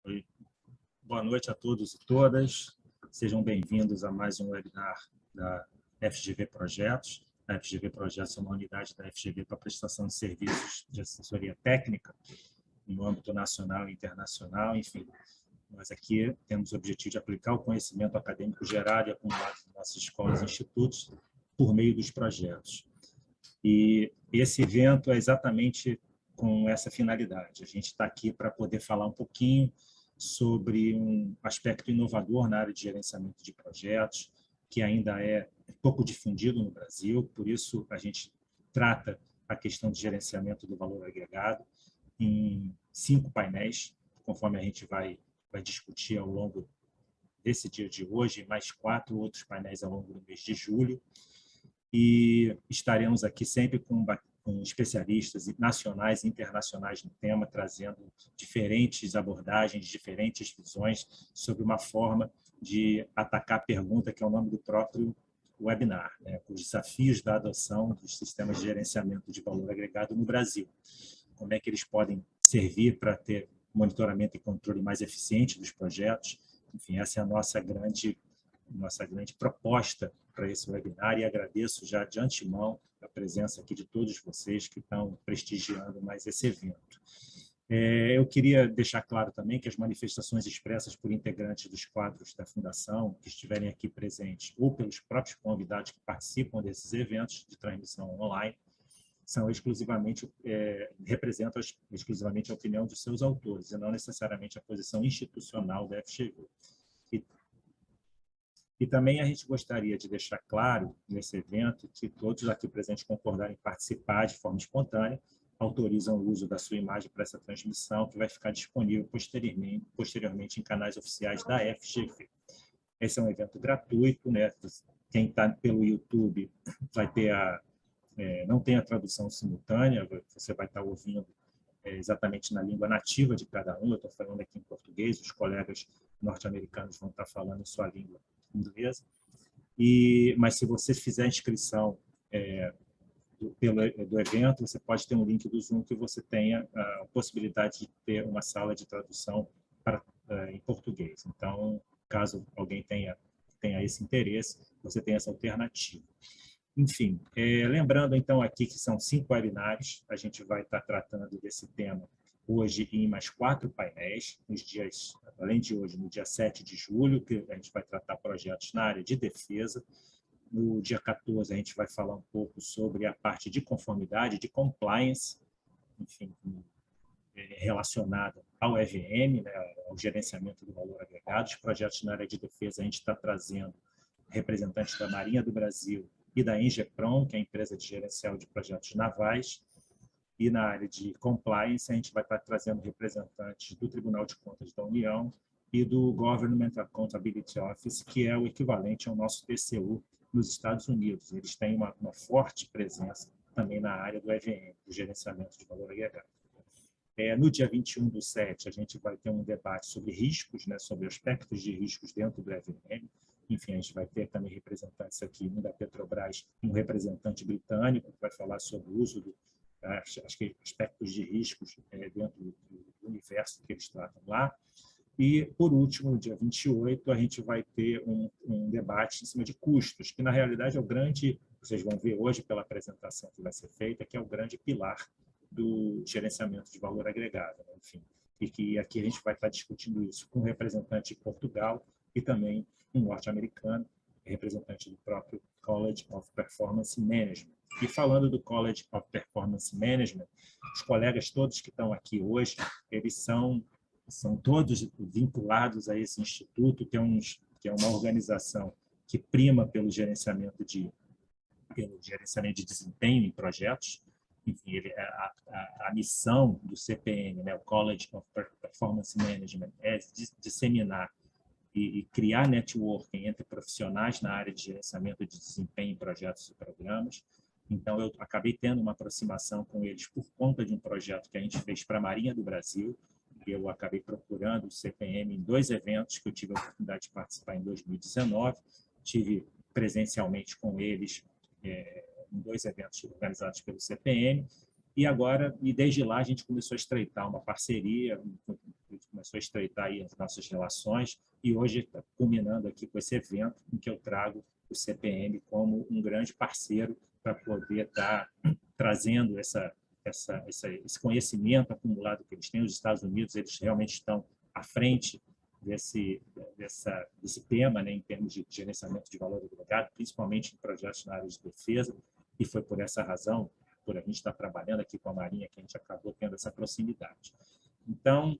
Oi. Boa noite a todos e todas. Sejam bem-vindos a mais um webinar da FGV Projetos. A FGV Projetos é uma unidade da FGV para prestação de serviços de assessoria técnica no âmbito nacional e internacional, enfim. Nós aqui temos o objetivo de aplicar o conhecimento acadêmico gerado e acumulado nas nossas escolas e institutos por meio dos projetos. E esse evento é exatamente com essa finalidade. A gente está aqui para poder falar um pouquinho sobre um aspecto inovador na área de gerenciamento de projetos, que ainda é pouco difundido no Brasil, por isso a gente trata a questão de gerenciamento do valor agregado em 5 painéis, conforme a gente vai discutir ao longo desse dia de hoje, e mais 4 outros painéis ao longo do mês de julho. E estaremos aqui sempre com especialistas nacionais e internacionais no tema, trazendo diferentes abordagens, diferentes visões sobre uma forma de atacar a pergunta que é o nome do próprio webinar, né? Os desafios da adoção dos sistemas de gerenciamento de valor agregado no Brasil. Como é que eles podem servir para ter monitoramento e controle mais eficiente dos projetos? Enfim, essa é a nossa grande proposta para esse webinar, e agradeço já de antemão a presença aqui de todos vocês que estão prestigiando mais esse evento. Eu queria deixar claro também que as manifestações expressas por integrantes dos quadros da Fundação, que estiverem aqui presentes, ou pelos próprios convidados que participam desses eventos de transmissão online, são representam exclusivamente a opinião dos seus autores, e não necessariamente a posição institucional da FGV. E também a gente gostaria de deixar claro nesse evento que todos aqui presentes concordarem em participar de forma espontânea, autorizam o uso da sua imagem para essa transmissão, que vai ficar disponível posteriormente em canais oficiais da FGV. Esse é um evento gratuito, né? Quem está pelo YouTube vai ter não tem a tradução simultânea, você vai estar ouvindo exatamente na língua nativa de cada um. Eu estou falando aqui em português, os colegas norte-americanos vão estar falando em sua língua inglesa. Mas se você fizer a inscrição do evento, você pode ter um link do Zoom que você tenha a possibilidade de ter uma sala de tradução em português. Então, caso alguém tenha esse interesse, você tem essa alternativa. Enfim, lembrando então aqui que são 5 webinários, a gente vai estar tratando desse tema hoje em mais 4 painéis, nos dias, além de hoje, no dia 7 de julho, que a gente vai tratar projetos na área de defesa. No dia 14, a gente vai falar um pouco sobre a parte de conformidade, de compliance, enfim, relacionada ao EVM, né, ao gerenciamento do valor agregado. Os projetos na área de defesa, a gente está trazendo representantes da Marinha do Brasil e da Engeprom, que é a empresa de gerencial de projetos navais. E na área de compliance, a gente vai estar trazendo representantes do Tribunal de Contas da União e do Government Accountability Office, que é o equivalente ao nosso TCU nos Estados Unidos. Eles têm uma forte presença também na área do EVM, do gerenciamento de valor agregado. No dia 21/7, a gente vai ter um debate sobre riscos, né, sobre aspectos de riscos dentro do EVM. Enfim, a gente vai ter também representantes aqui, um da Petrobras, um representante britânico, que vai falar sobre o uso aspectos de riscos dentro do universo que eles tratam lá. E, por último, no dia 28, a gente vai ter um debate em cima de custos, que, na realidade, é o grande, vocês vão ver hoje pela apresentação que vai ser feita, que é o grande pilar do gerenciamento de valor agregado, né? Enfim, e que aqui a gente vai estar discutindo isso com um representante de Portugal e também um norte-americano, representante do próprio College of Performance Management. E falando do College of Performance Management, os colegas todos que estão aqui hoje, eles são todos vinculados a esse instituto, que é uma organização que prima pelo gerenciamento de desempenho em projetos. Enfim, a missão do CPM, né, o College of Performance Management, é disseminar e criar networking entre profissionais na área de gerenciamento de desempenho em projetos e programas. Então, eu acabei tendo uma aproximação com eles por conta de um projeto que a gente fez para a Marinha do Brasil. Eu acabei procurando o CPM em 2 eventos que eu tive a oportunidade de participar em 2019. Tive presencialmente com eles em 2 eventos organizados pelo CPM. E desde lá, a gente começou a estreitar uma parceria, começou a estreitar aí as nossas relações e hoje está culminando aqui com esse evento em que eu trago o CPM como um grande parceiro para poder estar trazendo esse conhecimento acumulado que eles têm. Os Estados Unidos, eles realmente estão à frente desse tema, né, em termos de gerenciamento de valor agregado, principalmente em projetos na área de defesa, e foi por essa razão, por a gente estar trabalhando aqui com a Marinha, que a gente acabou tendo essa proximidade. Então,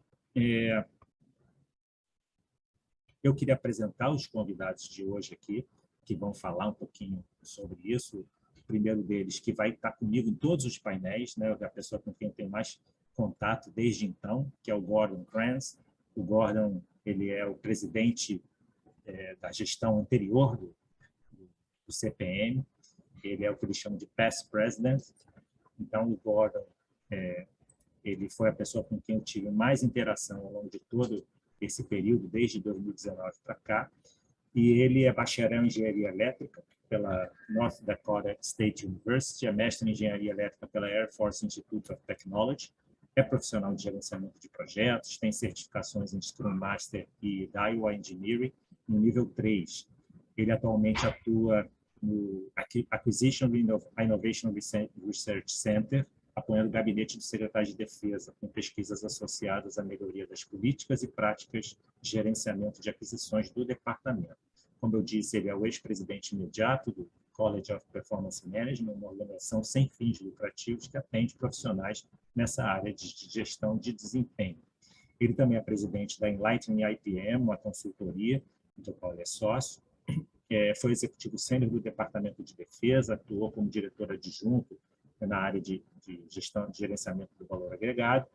eu queria apresentar os convidados de hoje aqui, que vão falar um pouquinho sobre isso. O primeiro deles, que vai estar comigo em todos os painéis, né, a pessoa com quem eu tenho mais contato desde então, que é o Gordon Kranz. O Gordon, ele é o presidente da gestão anterior do CPM, ele é o que eles chamam de past president. Então, o Gordon, ele foi a pessoa com quem eu tive mais interação ao longo de todo esse período, desde 2019 para cá, e ele é bacharel em engenharia elétrica pela North Dakota State University, é mestre em engenharia elétrica pela Air Force Institute of Technology, é profissional de gerenciamento de projetos, tem certificações em Scrum Master e Daiwa Engineering no nível 3. Ele atualmente atua no Acquisition Innovation Research Center, apoiando o gabinete do secretário de Defesa, com pesquisas associadas à melhoria das políticas e práticas de gerenciamento de aquisições do departamento. Como eu disse, ele é o ex-presidente imediato do College of Performance Management, uma organização sem fins lucrativos que atende profissionais nessa área de gestão de desempenho. Ele também é presidente da Enlighten IPM, uma consultoria, do qual ele é sócio. Foi executivo sênior do Departamento de Defesa, atuou como diretor adjunto na área de gestão de gerenciamento do valor agregado,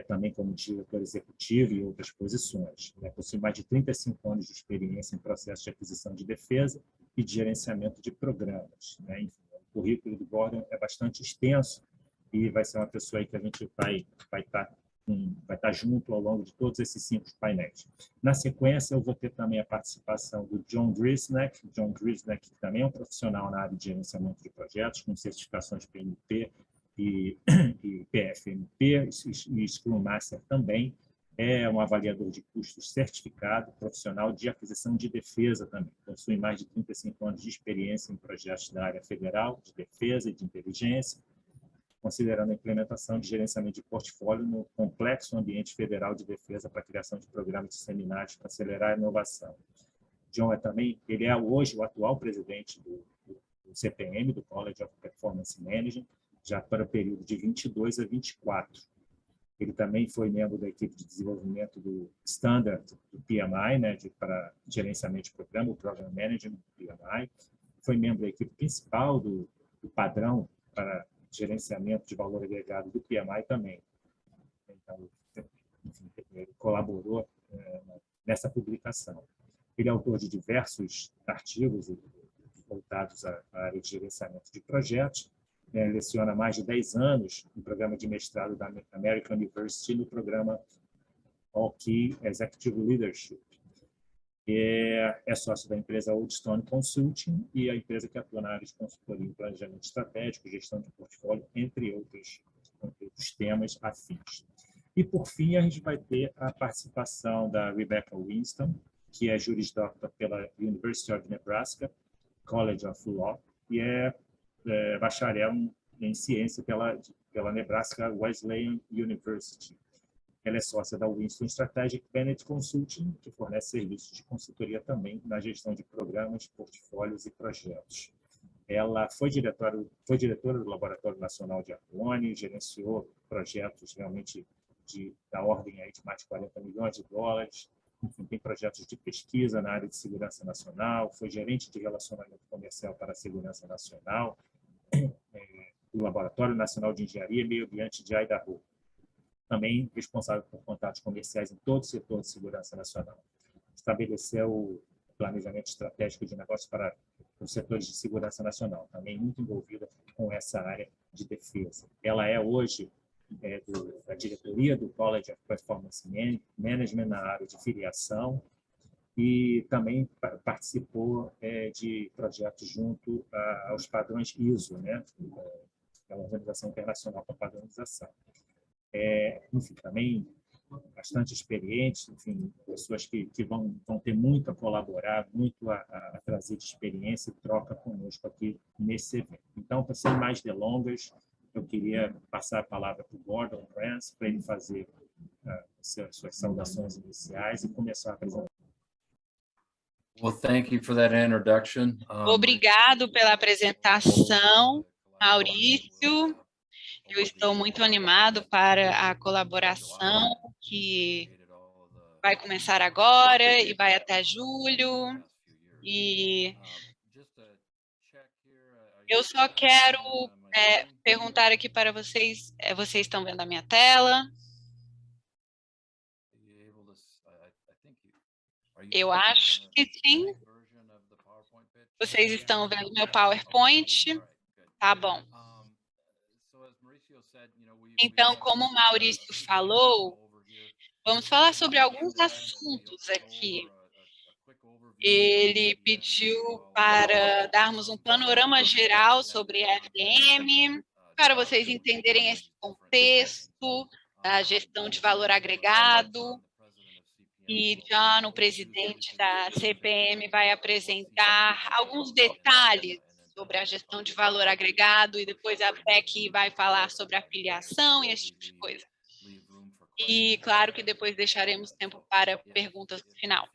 também como diretor executivo e outras posições. Possui mais de 35 anos de experiência em processo de aquisição de defesa e de gerenciamento de programas. Enfim, o currículo do Gordon é bastante extenso e vai ser uma pessoa aí que a gente vai estar junto ao longo de todos esses 5 painéis. Na sequência, eu vou ter também a participação do John Drisneck. John Drisneck também é um profissional na área de gerenciamento de projetos, com certificações PMP e PFMP, e Scrum Master também. É um avaliador de custos certificado, profissional de aquisição de defesa também. Possui mais de 35 anos de experiência em projetos da área federal, de defesa e de inteligência, considerando a implementação de gerenciamento de portfólio no complexo ambiente federal de defesa para a criação de programas de seminários para acelerar a inovação. John ele é hoje o atual presidente do CPM, do College of Performance Management, já para o período de 22 a 24. Ele também foi membro da equipe de desenvolvimento do Standard do PMI, né, para gerenciamento de programa, o Program Management do PMI. Foi membro da equipe principal do padrão para gerenciamento de valor agregado do PMI também. Então, enfim, ele colaborou nessa publicação. Ele é autor de diversos artigos voltados à área de gerenciamento de projetos. Leciona há mais de 10 anos no programa de mestrado da American University, no programa All Key Executive Leadership. É sócio da empresa Old Stone Consulting e a empresa que atua na área de consultoria em planejamento estratégico, gestão de portfólio, entre outros temas afins. E, por fim, a gente vai ter a participação da Rebecca Winston, que é Juris Doctor pela University of Nebraska College of Law e é bacharel em ciência pela Nebraska Wesleyan University. Ela é sócia da Winston Strategic Bennett Consulting, que fornece serviços de consultoria também na gestão de programas, portfólios e projetos. Ela foi diretora do Laboratório Nacional de Argonne, gerenciou projetos realmente da ordem aí de mais de 40 milhões de dólares. Enfim, tem projetos de pesquisa na área de segurança nacional, foi gerente de relacionamento comercial para a segurança nacional, do Laboratório Nacional de Engenharia e Meio Ambiente de Idaho. Também responsável por contatos comerciais em todo o setor de segurança nacional. Estabeleceu o planejamento estratégico de negócios para os setores de segurança nacional, também muito envolvida com essa área de defesa. Ela é hoje da diretoria do College of Performance Management na área de filiação e também participou de projetos junto aos padrões ISO, né? É uma organização internacional para padronização. Enfim, também bastante experientes, enfim, pessoas que vão ter muito a colaborar, muito a trazer de experiência e troca conosco aqui nesse evento. Então, sem mais delongas, eu queria passar a palavra para o Gordon Rance, para ele fazer suas saudações iniciais e começar a apresentar. Well, thank you for that introduction. Obrigado pela apresentação, Maurício. Eu estou muito animado para a colaboração que vai começar agora e vai até julho. E eu só quero perguntar aqui para vocês, vocês estão vendo a minha tela? Eu acho que sim. Vocês estão vendo meu PowerPoint? Tá bom. Então, como o Maurício falou, vamos falar sobre alguns assuntos aqui. Ele pediu para darmos um panorama geral sobre a FM, para vocês entenderem esse contexto da gestão de valor agregado. E John, o presidente da CPM, vai apresentar alguns detalhes sobre a gestão de valor agregado e depois a Becky vai falar sobre a filiação e esse tipo de coisa. E claro que depois deixaremos tempo para perguntas no final.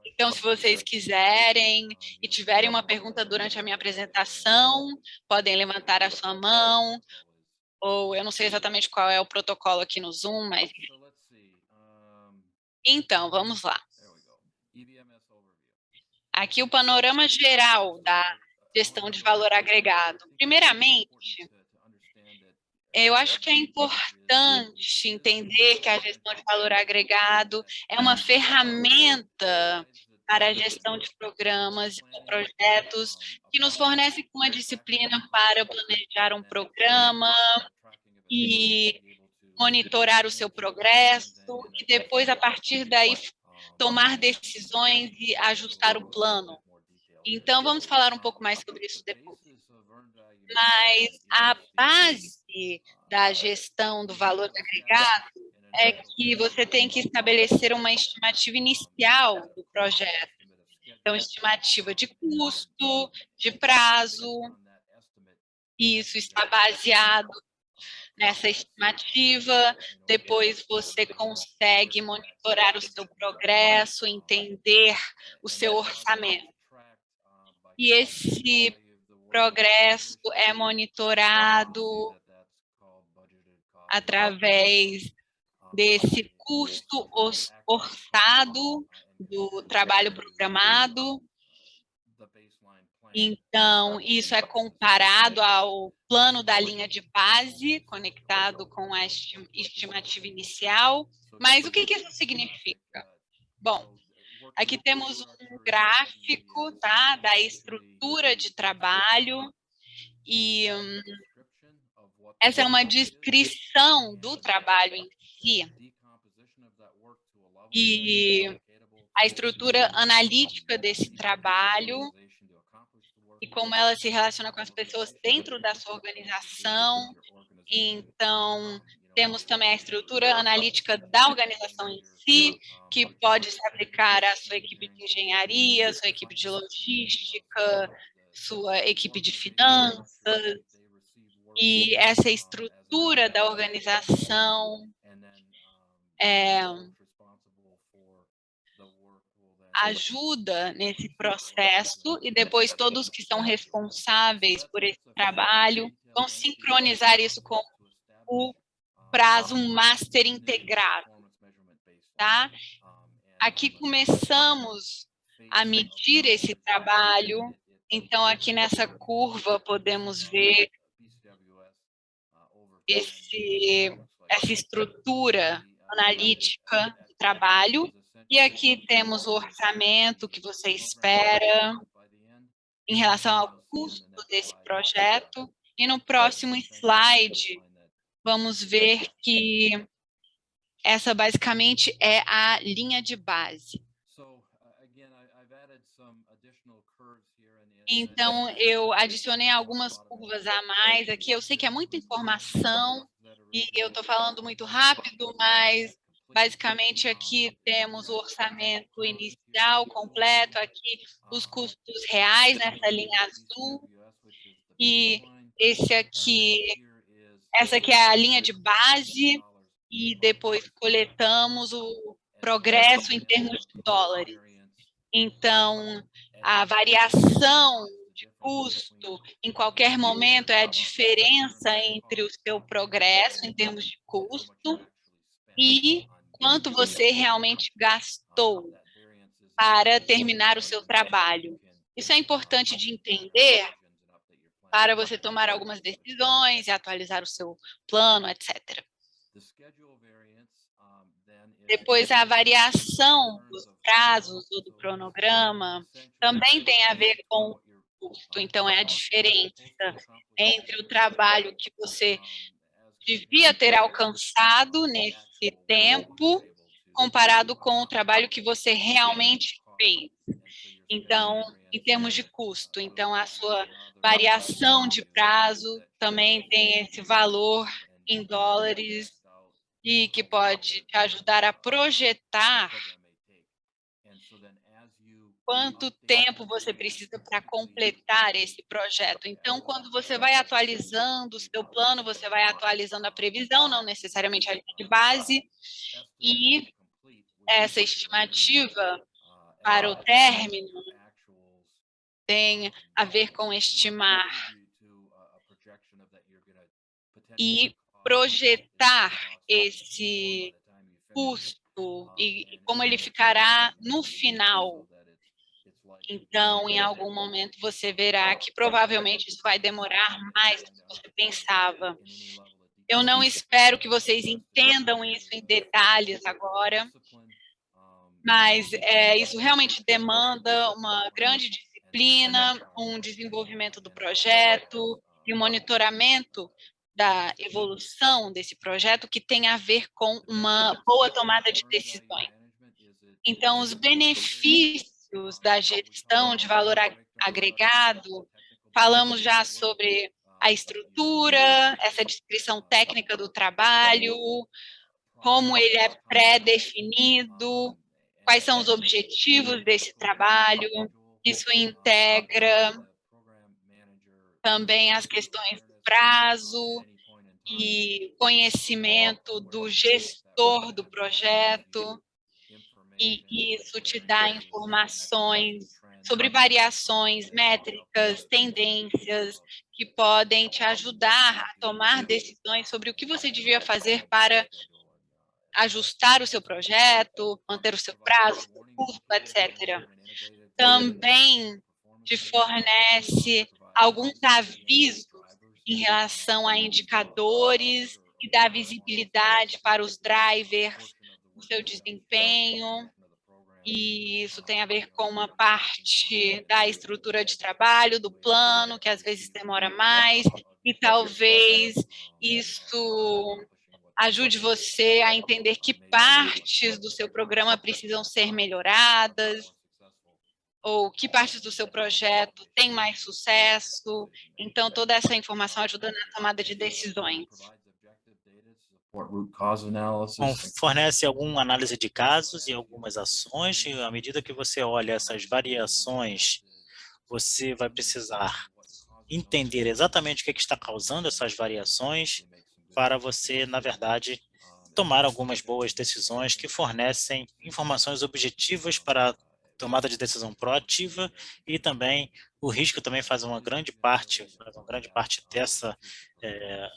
Então, se vocês quiserem e tiverem uma pergunta durante a minha apresentação, podem levantar a sua mão, ou eu não sei exatamente qual é o protocolo aqui no Zoom, mas... Então, vamos lá. Aqui o panorama geral da gestão de valor agregado. Primeiramente, eu acho que é importante entender que a gestão de valor agregado é uma ferramenta para a gestão de programas e projetos que nos fornece uma disciplina para planejar um programa e monitorar o seu progresso e depois, a partir daí, tomar decisões e ajustar o plano. Então, vamos falar um pouco mais sobre isso depois. Mas a base da gestão do valor agregado é que você tem que estabelecer uma estimativa inicial do projeto. Então, estimativa de custo, de prazo, e isso está baseado nessa estimativa. Depois você consegue monitorar o seu progresso, entender o seu orçamento. E esse progresso é monitorado através desse custo orçado do trabalho programado. Então, isso é comparado ao plano da linha de base, conectado com a estimativa inicial. Mas o que isso significa? Bom, aqui temos um gráfico, tá, da estrutura de trabalho, e essa é uma descrição do trabalho em si. E a estrutura analítica desse trabalho e como ela se relaciona com as pessoas dentro da sua organização. Então, temos também a estrutura analítica da organização em si, que pode se aplicar à sua equipe de engenharia, sua equipe de logística, sua equipe de finanças. E essa estrutura da organização ajuda nesse processo, e depois todos que são responsáveis por esse trabalho vão sincronizar isso com o prazo master integrado, tá? Aqui começamos a medir esse trabalho. Então, aqui nessa curva podemos ver essa estrutura analítica do trabalho. E aqui temos o orçamento que você espera em relação ao custo desse projeto. E no próximo slide, vamos ver que essa basicamente é a linha de base. Então, eu adicionei algumas curvas a mais aqui. Eu sei que é muita informação, E eu estou falando muito rápido, mas basicamente aqui temos o orçamento inicial completo, aqui os custos reais nessa linha azul, e essa aqui é a linha de base, e depois coletamos o progresso em termos de dólares. Então, a variação de custo, em qualquer momento, é a diferença entre o seu progresso em termos de custo e quanto você realmente gastou para terminar o seu trabalho. Isso é importante de entender para você tomar algumas decisões e atualizar o seu plano, etc. Depois, a variação dos prazos ou do cronograma também tem a ver com o custo. Então, é a diferença entre o trabalho que você devia ter alcançado nesse tempo, comparado com o trabalho que você realmente fez. Então, em termos de custo, então a sua variação de prazo também tem esse valor em dólares e que pode te ajudar a projetar quanto tempo você precisa para completar esse projeto. Então, quando você vai atualizando o seu plano, você vai atualizando a previsão, não necessariamente a linha de base, e essa estimativa para o término tem a ver com estimar e projetar esse custo e como ele ficará no final. Então, em algum momento, você verá que provavelmente isso vai demorar mais do que você pensava. Eu não espero que vocês entendam isso em detalhes agora, mas isso realmente demanda uma grande disciplina, um desenvolvimento do projeto e um monitoramento da evolução desse projeto que tem a ver com uma boa tomada de decisões. Então, os benefícios da gestão de valor agregado, falamos já sobre a estrutura, essa descrição técnica do trabalho, como ele é pré-definido, quais são os objetivos desse trabalho. Isso integra também as questões do prazo e conhecimento do gestor do projeto, e isso te dá informações sobre variações métricas, tendências, que podem te ajudar a tomar decisões sobre o que você devia fazer para ajustar o seu projeto, manter o seu prazo, seu custo, etc. Também te fornece alguns avisos em relação a indicadores e dá visibilidade para os drivers do seu desempenho, e isso tem a ver com uma parte da estrutura de trabalho, do plano, que às vezes demora mais, e talvez isso ajude você a entender que partes do seu programa precisam ser melhoradas, ou que partes do seu projeto têm mais sucesso. Então, toda essa informação ajuda na tomada de decisões. Bom, fornece alguma análise de casos e algumas ações, e à medida que você olha essas variações, você vai precisar entender exatamente o que está causando essas variações para você, na verdade, tomar algumas boas decisões que fornecem informações objetivas para a tomada de decisão proativa, e também o risco também faz uma grande parte dessa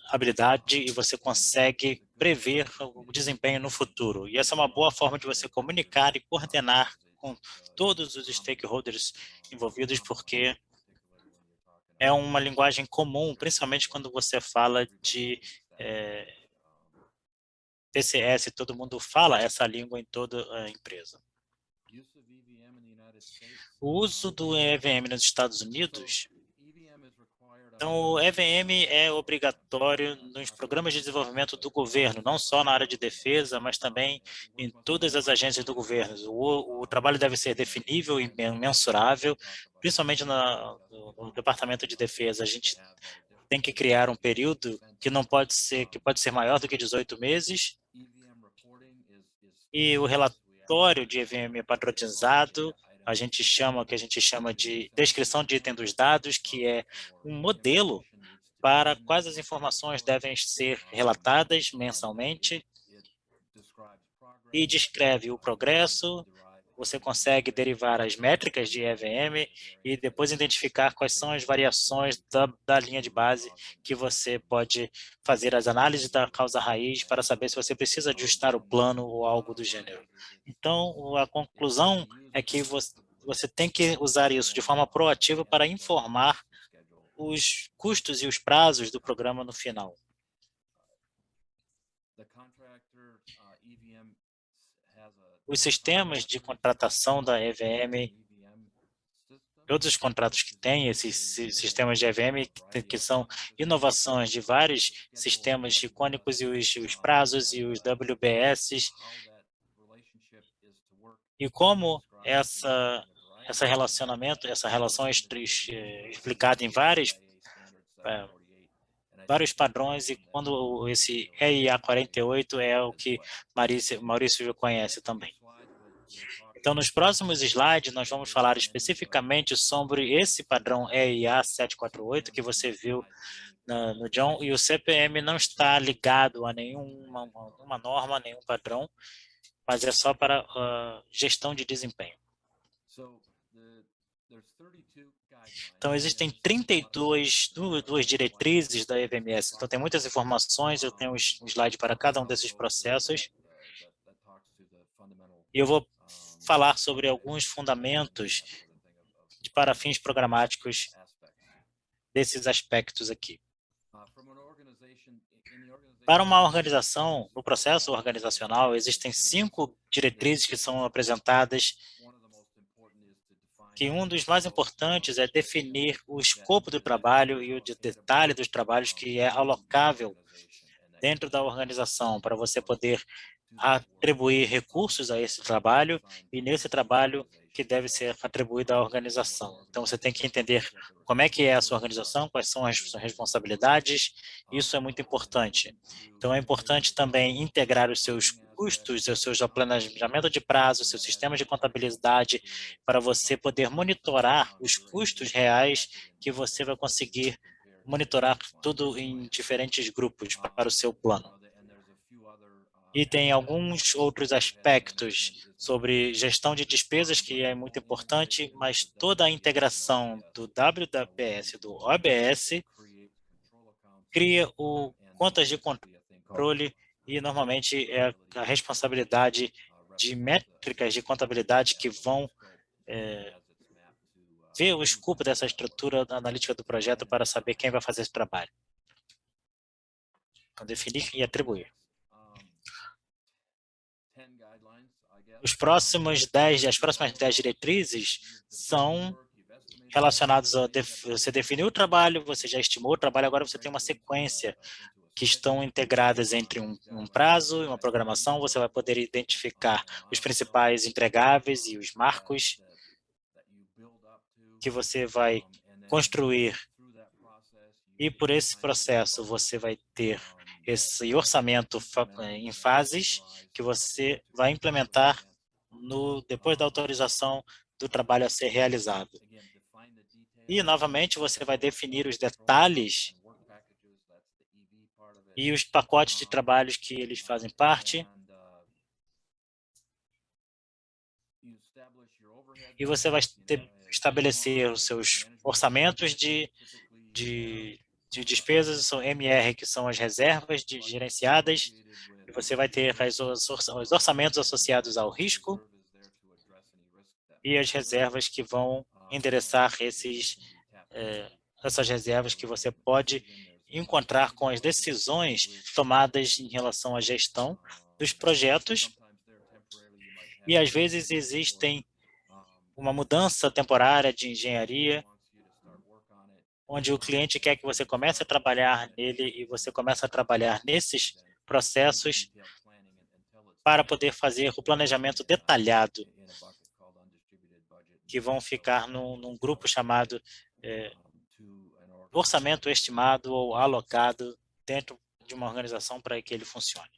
habilidade, e você consegue prever o desempenho no futuro. E essa é uma boa forma de você comunicar e coordenar com todos os stakeholders envolvidos, porque é uma linguagem comum, principalmente quando você fala de TCS, todo mundo fala essa língua em toda a empresa. O uso do EVM nos Estados Unidos, então o EVM é obrigatório nos programas de desenvolvimento do governo, não só na área de defesa, mas também em todas as agências do governo. O trabalho deve ser definível e mensurável, principalmente no Departamento de Defesa. A gente tem que criar um período que não pode ser, que pode ser maior do que 18 meses, e o relatório de EVM padronizado, a gente chama, que a gente chama de descrição de item dos dados, que é um modelo para quais as informações devem ser relatadas mensalmente, e descreve o progresso. Você consegue derivar as métricas de EVM e depois identificar quais são as variações da linha de base que você pode fazer as análises da causa raiz para saber se você precisa ajustar o plano ou algo do gênero. Então, a conclusão é que você tem que usar isso de forma proativa para informar os custos e os prazos do programa no final. Os sistemas de contratação da EVM, todos os contratos que têm esses sistemas de EVM, que são inovações de vários sistemas icônicos, e os prazos e os WBS, e como essa relação é explicada em vários padrões, e quando esse EIA 48 é o que Maurício já conhece também. Então, nos próximos slides, nós vamos falar especificamente sobre esse padrão EIA 748 que você viu no John, e o CPM não está ligado a nenhuma norma, nenhum padrão, mas é só para gestão de desempenho. Então, existem 32 diretrizes da EVMS. Então, tem muitas informações, eu tenho um slide para cada um desses processos. E eu vou falar sobre alguns fundamentos para fins programáticos desses aspectos aqui. Para uma organização, no processo organizacional, existem 5 diretrizes que são apresentadas, que um dos mais importantes é definir o escopo do trabalho e o detalhe dos trabalhos que é alocável dentro da organização, para você poder atribuir recursos a esse trabalho, e nesse trabalho que deve ser atribuído à organização. Então, você tem que entender como é que é a sua organização, quais são as suas responsabilidades, isso é muito importante. Então, é importante também integrar os seus custos, o seu planejamento de prazo, seus sistemas de contabilidade, para você poder monitorar os custos reais, que você vai conseguir monitorar tudo em diferentes grupos para o seu plano. E tem alguns outros aspectos sobre gestão de despesas, que é muito importante, mas toda a integração do WBS e do OBS cria contas de controle, e normalmente é a responsabilidade de métricas de contabilidade que vão ver o escopo dessa estrutura analítica do projeto para saber quem vai fazer esse trabalho. Então, definir e atribuir. As próximas 10 diretrizes são relacionadas a você definiu o trabalho, você já estimou o trabalho, agora você tem uma sequência que estão integradas entre um prazo e uma programação. Você vai poder identificar os principais entregáveis e os marcos que você vai construir, e por esse processo você vai ter esse orçamento em fases que você vai implementar depois da autorização do trabalho a ser realizado. E, novamente, você vai definir os detalhes e os pacotes de trabalhos que eles fazem parte. E você vai estabelecer os seus orçamentos de despesas, são MR, que são as reservas gerenciadas, e você vai ter os orçamentos associados ao risco e as reservas que vão endereçar essas reservas que você pode encontrar com as decisões tomadas em relação à gestão dos projetos. E, às vezes, existem uma mudança temporária de engenharia, onde o cliente quer que você comece a trabalhar nele, e você começa a trabalhar nesses processos para poder fazer o planejamento detalhado, que vão ficar num grupo chamado orçamento estimado ou alocado dentro de uma organização para que ele funcione.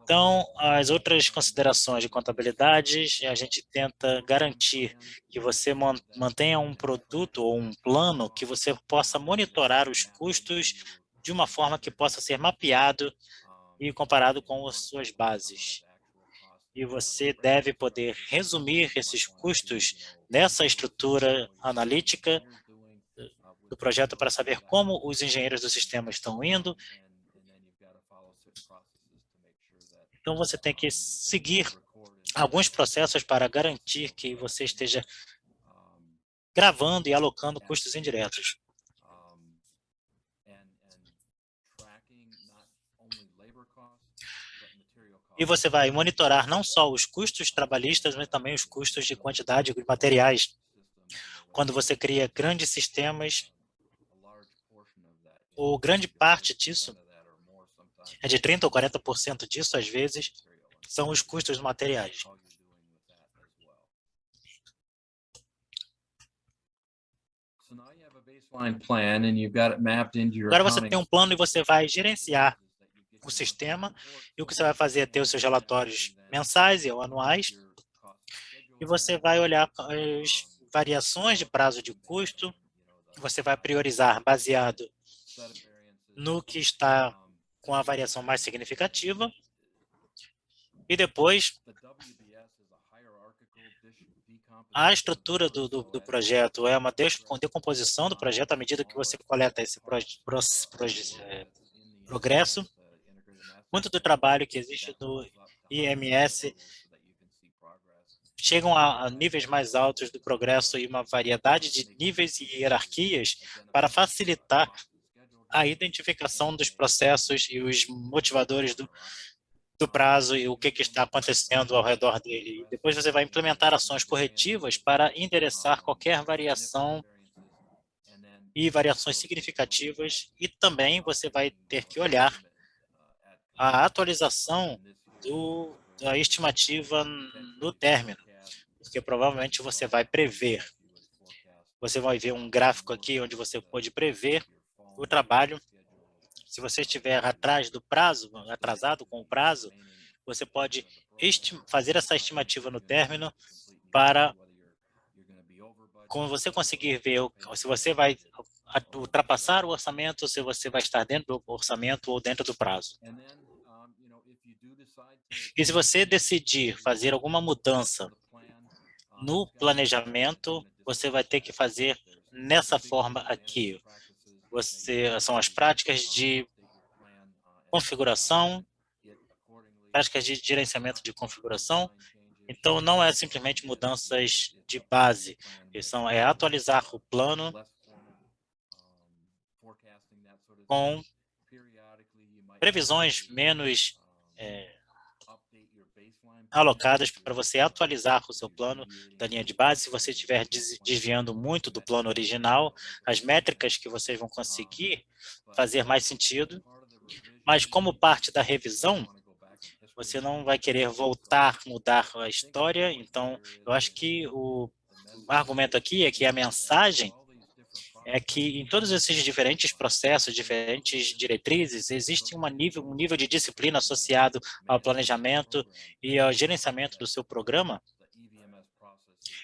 Então, as outras considerações de contabilidade, a gente tenta garantir que você mantenha um produto ou um plano que você possa monitorar os custos de uma forma que possa ser mapeado e comparado com as suas bases. E você deve poder resumir esses custos nessa estrutura analítica do projeto para saber como os engenheiros do sistema estão indo. Então, você tem que seguir alguns processos para garantir que você esteja gravando e alocando custos indiretos. E você vai monitorar não só os custos trabalhistas, mas também os custos de quantidade de materiais. Quando você cria grandes sistemas, ou grande parte disso, é de 30% ou 40% disso, às vezes, são os custos dos materiais. Agora você tem um plano e você vai gerenciar o sistema, e o que você vai fazer é ter os seus relatórios mensais ou anuais, e você vai olhar as variações de prazo de custo, você vai priorizar baseado no que está com a variação mais significativa, e depois a estrutura do projeto é uma decomposição do projeto à medida que você coleta esse progresso. Muito do trabalho que existe no IMS chegam a níveis mais altos do progresso e uma variedade de níveis e hierarquias para facilitar a identificação dos processos e os motivadores do prazo e o que está acontecendo ao redor dele. Depois você vai implementar ações corretivas para endereçar qualquer variação e variações significativas, e também você vai ter que olhar a atualização da estimativa no término, porque provavelmente você vai prever. Você vai ver um gráfico aqui onde você pode prever o trabalho. Se você estiver atrás do prazo, atrasado com o prazo, você pode fazer essa estimativa no término para, quando você conseguir ver se você vai ultrapassar o orçamento, se você vai estar dentro do orçamento ou dentro do prazo. E se você decidir fazer alguma mudança no planejamento, você vai ter que fazer nessa forma aqui. São as práticas de configuração, práticas de gerenciamento de configuração. Então, não é simplesmente mudanças de base, é atualizar o plano com previsões menos alocadas para você atualizar o seu plano da linha de base. Se você estiver desviando muito do plano original, as métricas que vocês vão conseguir fazer mais sentido, mas como parte da revisão, você não vai querer mudar a história. Então, eu acho que o argumento aqui é que a mensagem é que em todos esses diferentes processos, diferentes diretrizes, existe um nível de disciplina associado ao planejamento e ao gerenciamento do seu programa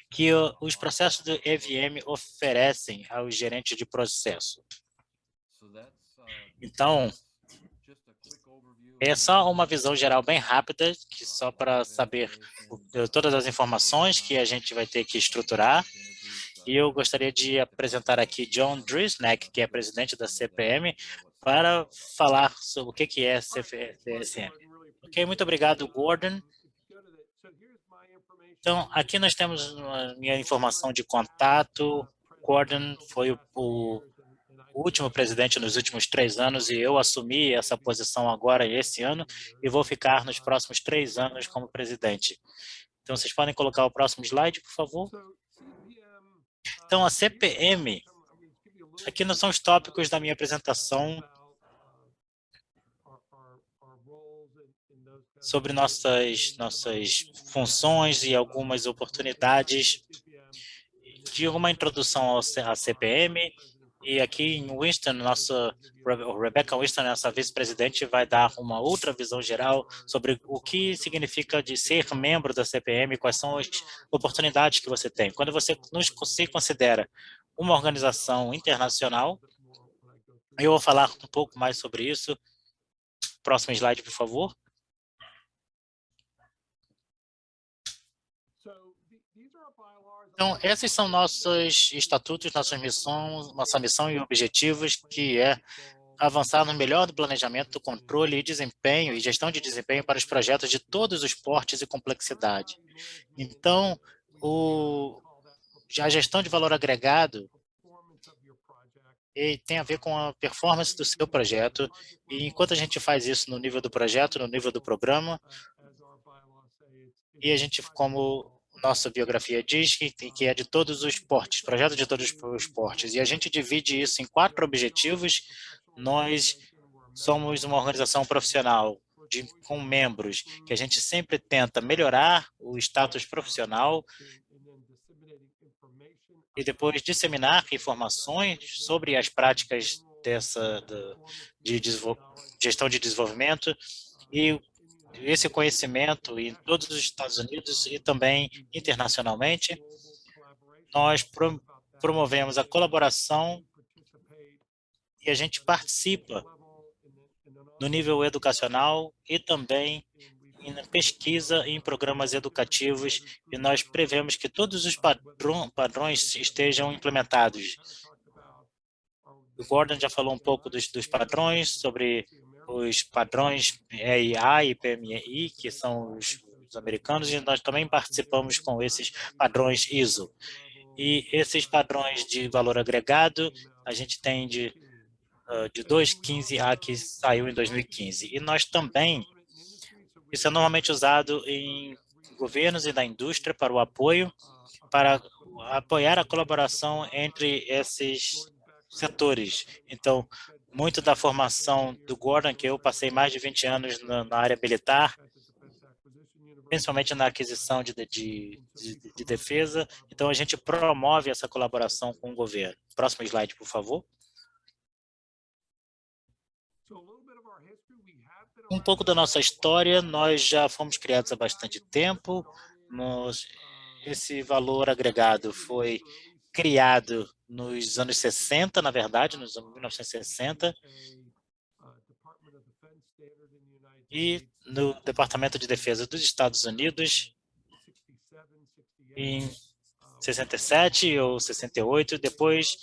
que os processos do EVM oferecem aos gerentes de processo. Então, é só uma visão geral bem rápida, que só para saber todas as informações que a gente vai ter que estruturar. E eu gostaria de apresentar aqui John Drisnack, que é presidente da CPM, para falar sobre o que é CSM. Ok, muito obrigado, Gordon. Então, aqui nós temos a minha informação de contato. Gordon foi o último presidente nos últimos 3 anos e eu assumi essa posição agora, esse ano, e vou ficar nos próximos 3 anos como presidente. Então, vocês podem colocar o próximo slide, por favor? Então, a CPM, aqui não são os tópicos da minha apresentação sobre nossas funções e algumas oportunidades de uma introdução à CPM, e aqui em Winston, Rebecca Winston, nossa vice-presidente, vai dar uma outra visão geral sobre o que significa de ser membro da CPM, quais são as oportunidades que você tem. Quando você se considera uma organização internacional, eu vou falar um pouco mais sobre isso. Próximo slide, por favor. Então, esses são nossos estatutos, nossa missão e objetivos, que é avançar no melhor do planejamento, controle e desempenho e gestão de desempenho para os projetos de todos os portes e complexidade. Então, a gestão de valor agregado tem a ver com a performance do seu projeto, e enquanto a gente faz isso no nível do projeto, no nível do programa, e a gente, como nossa biografia diz, que é de todos os portes, projeto de todos os portes, e a gente divide isso em 4 objetivos. Nós somos uma organização profissional com membros que a gente sempre tenta melhorar o status profissional e depois disseminar informações sobre as práticas de gestão de desenvolvimento, e esse conhecimento em todos os Estados Unidos e também internacionalmente. Nós promovemos a colaboração e a gente participa no nível educacional e também em pesquisa em programas educativos, e nós prevemos que todos os padrões estejam implementados. O Gordon já falou um pouco dos padrões, sobre os padrões EIA e PMI, que são os americanos, e nós também participamos com esses padrões ISO. E esses padrões de valor agregado, a gente tem de 2.15A, que saiu em 2015. E nós também, isso é normalmente usado em governos e da indústria para o apoio, para apoiar a colaboração entre esses setores. Então, muito da formação do Gordon, que eu passei mais de 20 anos na área militar, principalmente na aquisição de defesa. Então, a gente promove essa colaboração com o governo. Próximo slide, por favor. Um pouco da nossa história, nós já fomos criados há bastante tempo. Esse valor agregado foi criado nos anos 60, na verdade, nos anos 1960, e no Departamento de Defesa dos Estados Unidos, em 67 ou 68, depois,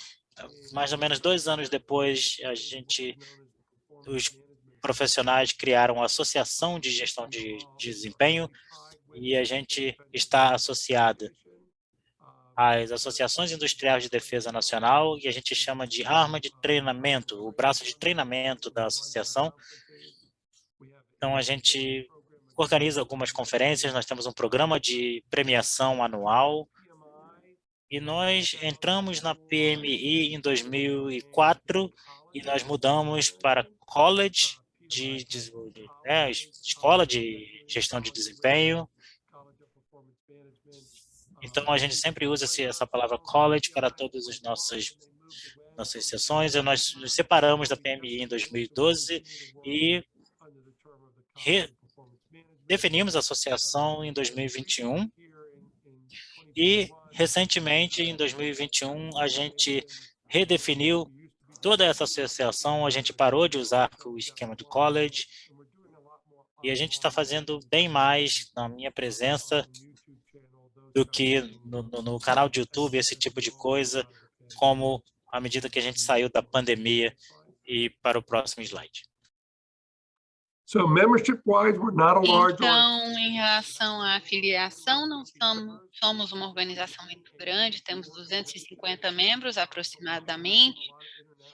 mais ou menos 2 anos depois, os profissionais criaram a Associação de Gestão de Desempenho, e a gente está associado às Associações Industriais de Defesa Nacional, e a gente chama de arma de treinamento, o braço de treinamento da associação. Então, a gente organiza algumas conferências, nós temos um programa de premiação anual, e nós entramos na PMI em 2004, e nós mudamos para college, escola de gestão de desempenho. Então, a gente sempre usa essa palavra college para todas as nossas sessões. E nós nos separamos da PMI em 2012 e definimos a associação em 2021. E, recentemente, em 2021, a gente redefiniu toda essa associação. A gente parou de usar o esquema de college, e a gente está fazendo bem mais na minha presença do que no canal de YouTube, esse tipo de coisa, como à medida que a gente saiu da pandemia. E para o próximo slide. Então, em relação à afiliação, não somos uma organização muito grande, temos 250 membros aproximadamente.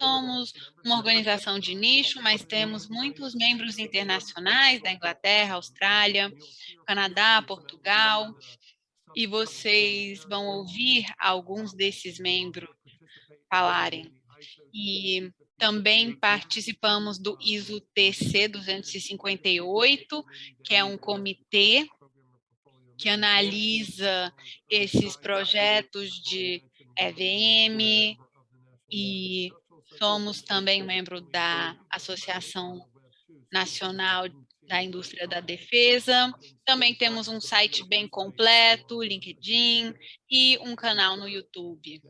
Somos uma organização de nicho, mas temos muitos membros internacionais da Inglaterra, Austrália, Canadá, Portugal, e vocês vão ouvir alguns desses membros falarem. E também participamos do ISO-TC 258, que é um comitê que analisa esses projetos de EVM e somos também membro da Associação Nacional da Indústria da Defesa. Também temos um site bem completo, LinkedIn e um canal no YouTube.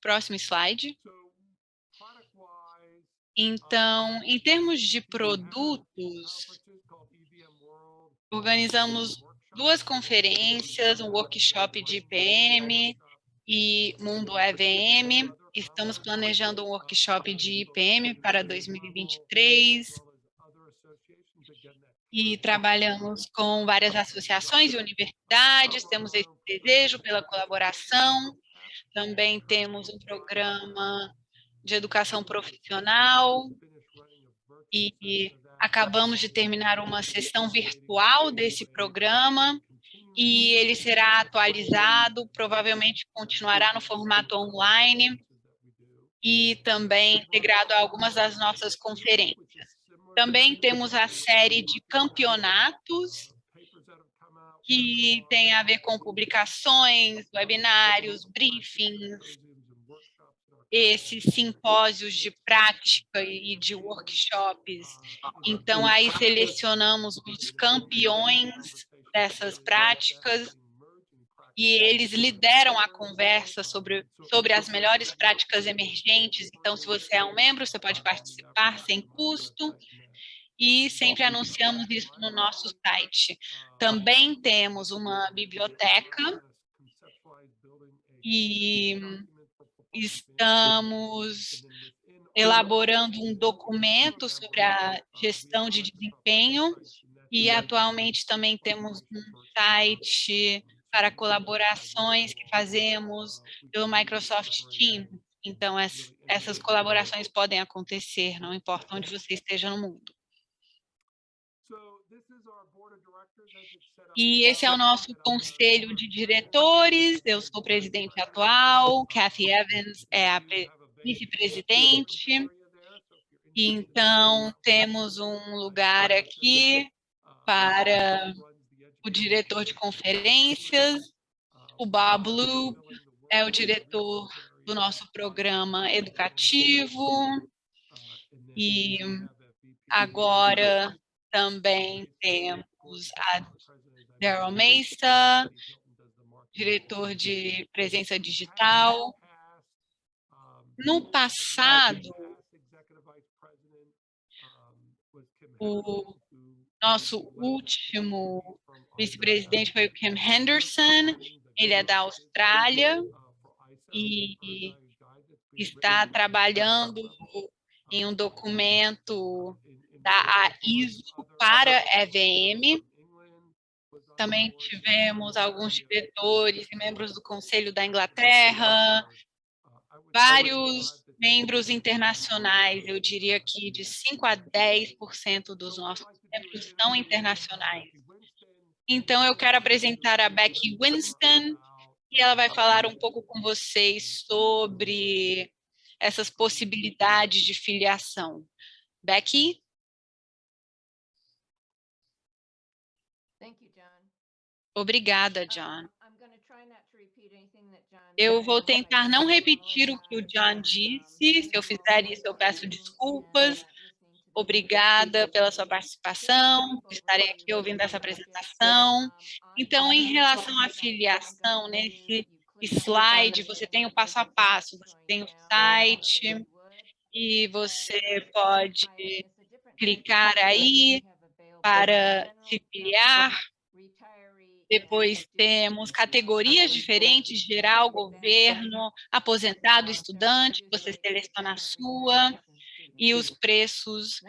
Próximo slide. Então, em termos de produtos, organizamos 2 conferências, um workshop de IPM e Mundo EVM. Estamos planejando um workshop de IPM para 2023. E trabalhamos com várias associações e universidades, temos esse desejo pela colaboração. Também temos um programa de educação profissional e acabamos de terminar uma sessão virtual desse programa e ele será atualizado, provavelmente continuará no formato online e também integrado a algumas das nossas conferências. Também temos a série de campeonatos, que tem a ver com publicações, webinários, briefings, esses simpósios de prática e de workshops. Então, aí selecionamos os campeões dessas práticas e eles lideram a conversa sobre as melhores práticas emergentes. Então, se você é um membro, você pode participar sem custo e sempre anunciamos isso no nosso site. Também temos uma biblioteca e estamos elaborando um documento sobre a gestão de desempenho e atualmente também temos um site para colaborações que fazemos pelo Microsoft Teams. Então, essas colaborações podem acontecer, não importa onde você esteja no mundo. E esse é o nosso conselho de diretores, eu sou o presidente atual, Kathy Evans é a vice-presidente, então temos um lugar aqui para o diretor de conferências, o Bob Loop é o diretor do nosso programa educativo, e agora também temos a Daryl Mesa, diretor de presença digital. No passado, o nosso último vice-presidente foi o Kim Henderson, ele é da Austrália e está trabalhando em um documento da ISO para EVM. Também tivemos alguns diretores e membros do Conselho da Inglaterra, vários membros internacionais, eu diria que de 5 a 10% dos nossos membros são internacionais. Então, eu quero apresentar a Becky Winston, e ela vai falar um pouco com vocês sobre essas possibilidades de filiação. Becky? Obrigada, John. Eu vou tentar não repetir o que o John disse. Se eu fizer isso, eu peço desculpas. Obrigada pela sua participação, por estarem aqui ouvindo essa apresentação. Então, em relação à filiação, nesse slide, você tem o passo a passo, você tem o site, e você pode clicar aí para se filiar. Depois temos categorias diferentes, geral, governo, aposentado, estudante, você seleciona a sua, e os preços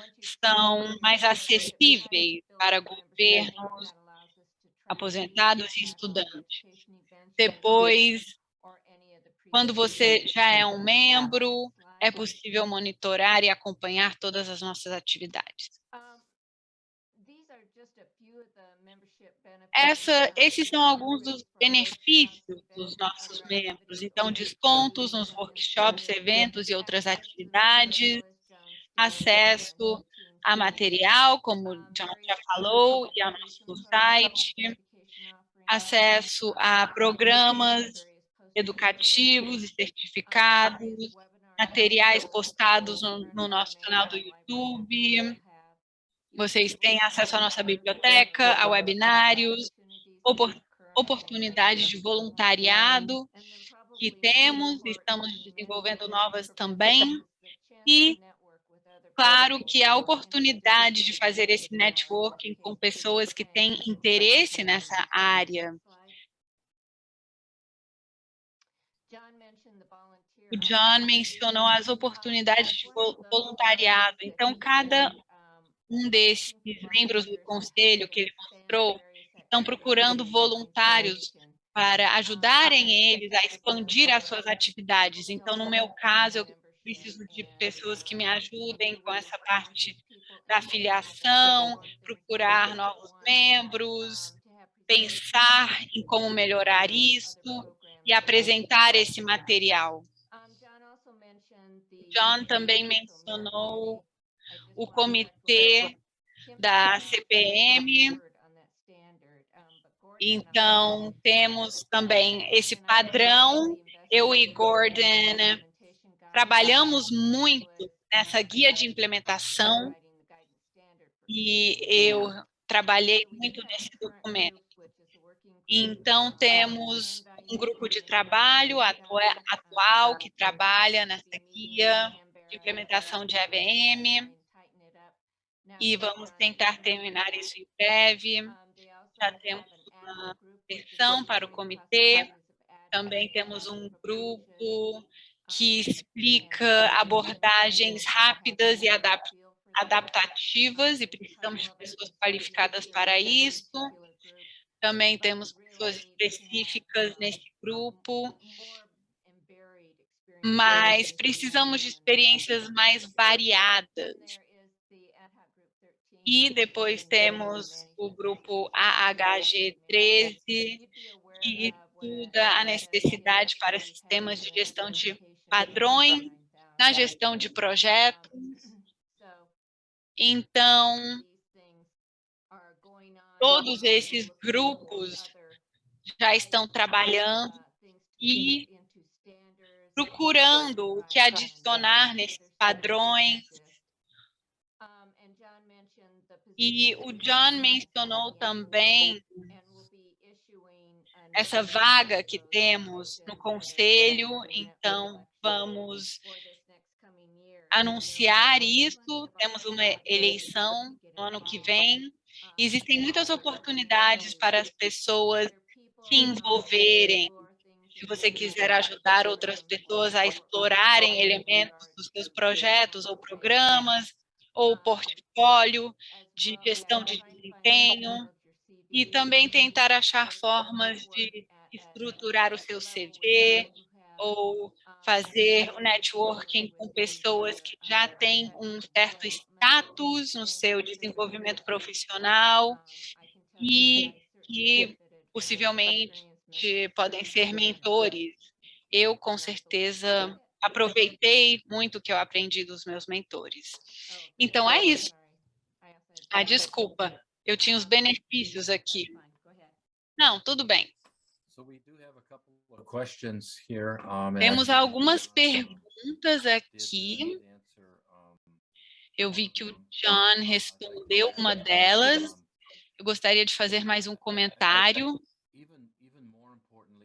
são mais acessíveis para governos, aposentados e estudantes. Depois, quando você já é um membro, é possível monitorar e acompanhar todas as nossas atividades. Esses são alguns dos benefícios dos nossos membros. Então, descontos nos workshops, eventos e outras atividades, acesso a material, como o John já falou, e ao nosso site, acesso a programas educativos e certificados, materiais postados no nosso canal do YouTube. Vocês têm acesso à nossa biblioteca, a webinários, oportunidades de voluntariado que temos, estamos desenvolvendo novas também. E, claro, que a oportunidade de fazer esse networking com pessoas que têm interesse nessa área. O John mencionou as oportunidades de voluntariado. Então, cada um desses membros do conselho que ele mostrou estão procurando voluntários para ajudarem eles a expandir as suas atividades. Então, no meu caso, eu preciso de pessoas que me ajudem com essa parte da afiliação, procurar novos membros, pensar em como melhorar isso e apresentar esse material. John também mencionou o comitê da CPM. Então, temos também esse padrão. Eu e Gordon trabalhamos muito nessa guia de implementação e eu trabalhei muito nesse documento. Então, temos um grupo de trabalho atual que trabalha nessa guia de implementação de EBM e vamos tentar terminar isso em breve. Já temos uma versão para o comitê, também temos um grupo que explica abordagens rápidas e adaptativas e precisamos de pessoas qualificadas para isso. Também temos pessoas específicas nesse grupo, mas precisamos de experiências mais variadas. E depois temos o grupo AHG13, que estuda a necessidade para sistemas de gestão de padrões na gestão de projetos. Então, todos esses grupos já estão trabalhando e procurando o que adicionar nesses padrões. E o John mencionou também essa vaga que temos no conselho, então vamos anunciar isso, temos uma eleição no ano que vem. Existem muitas oportunidades para as pessoas se envolverem. Se você quiser ajudar outras pessoas a explorarem elementos dos seus projetos ou programas, ou portfólio de gestão de desempenho, e também tentar achar formas de estruturar o seu CV, ou fazer o networking com pessoas que já têm um certo status no seu desenvolvimento profissional e que possivelmente podem ser mentores. Eu, com certeza, aproveitei muito o que eu aprendi dos meus mentores. Então, é isso. Ah, desculpa, eu tinha os benefícios aqui. Não, tudo bem. Temos algumas perguntas aqui. Eu vi que o John respondeu uma delas. Eu gostaria de fazer mais um comentário.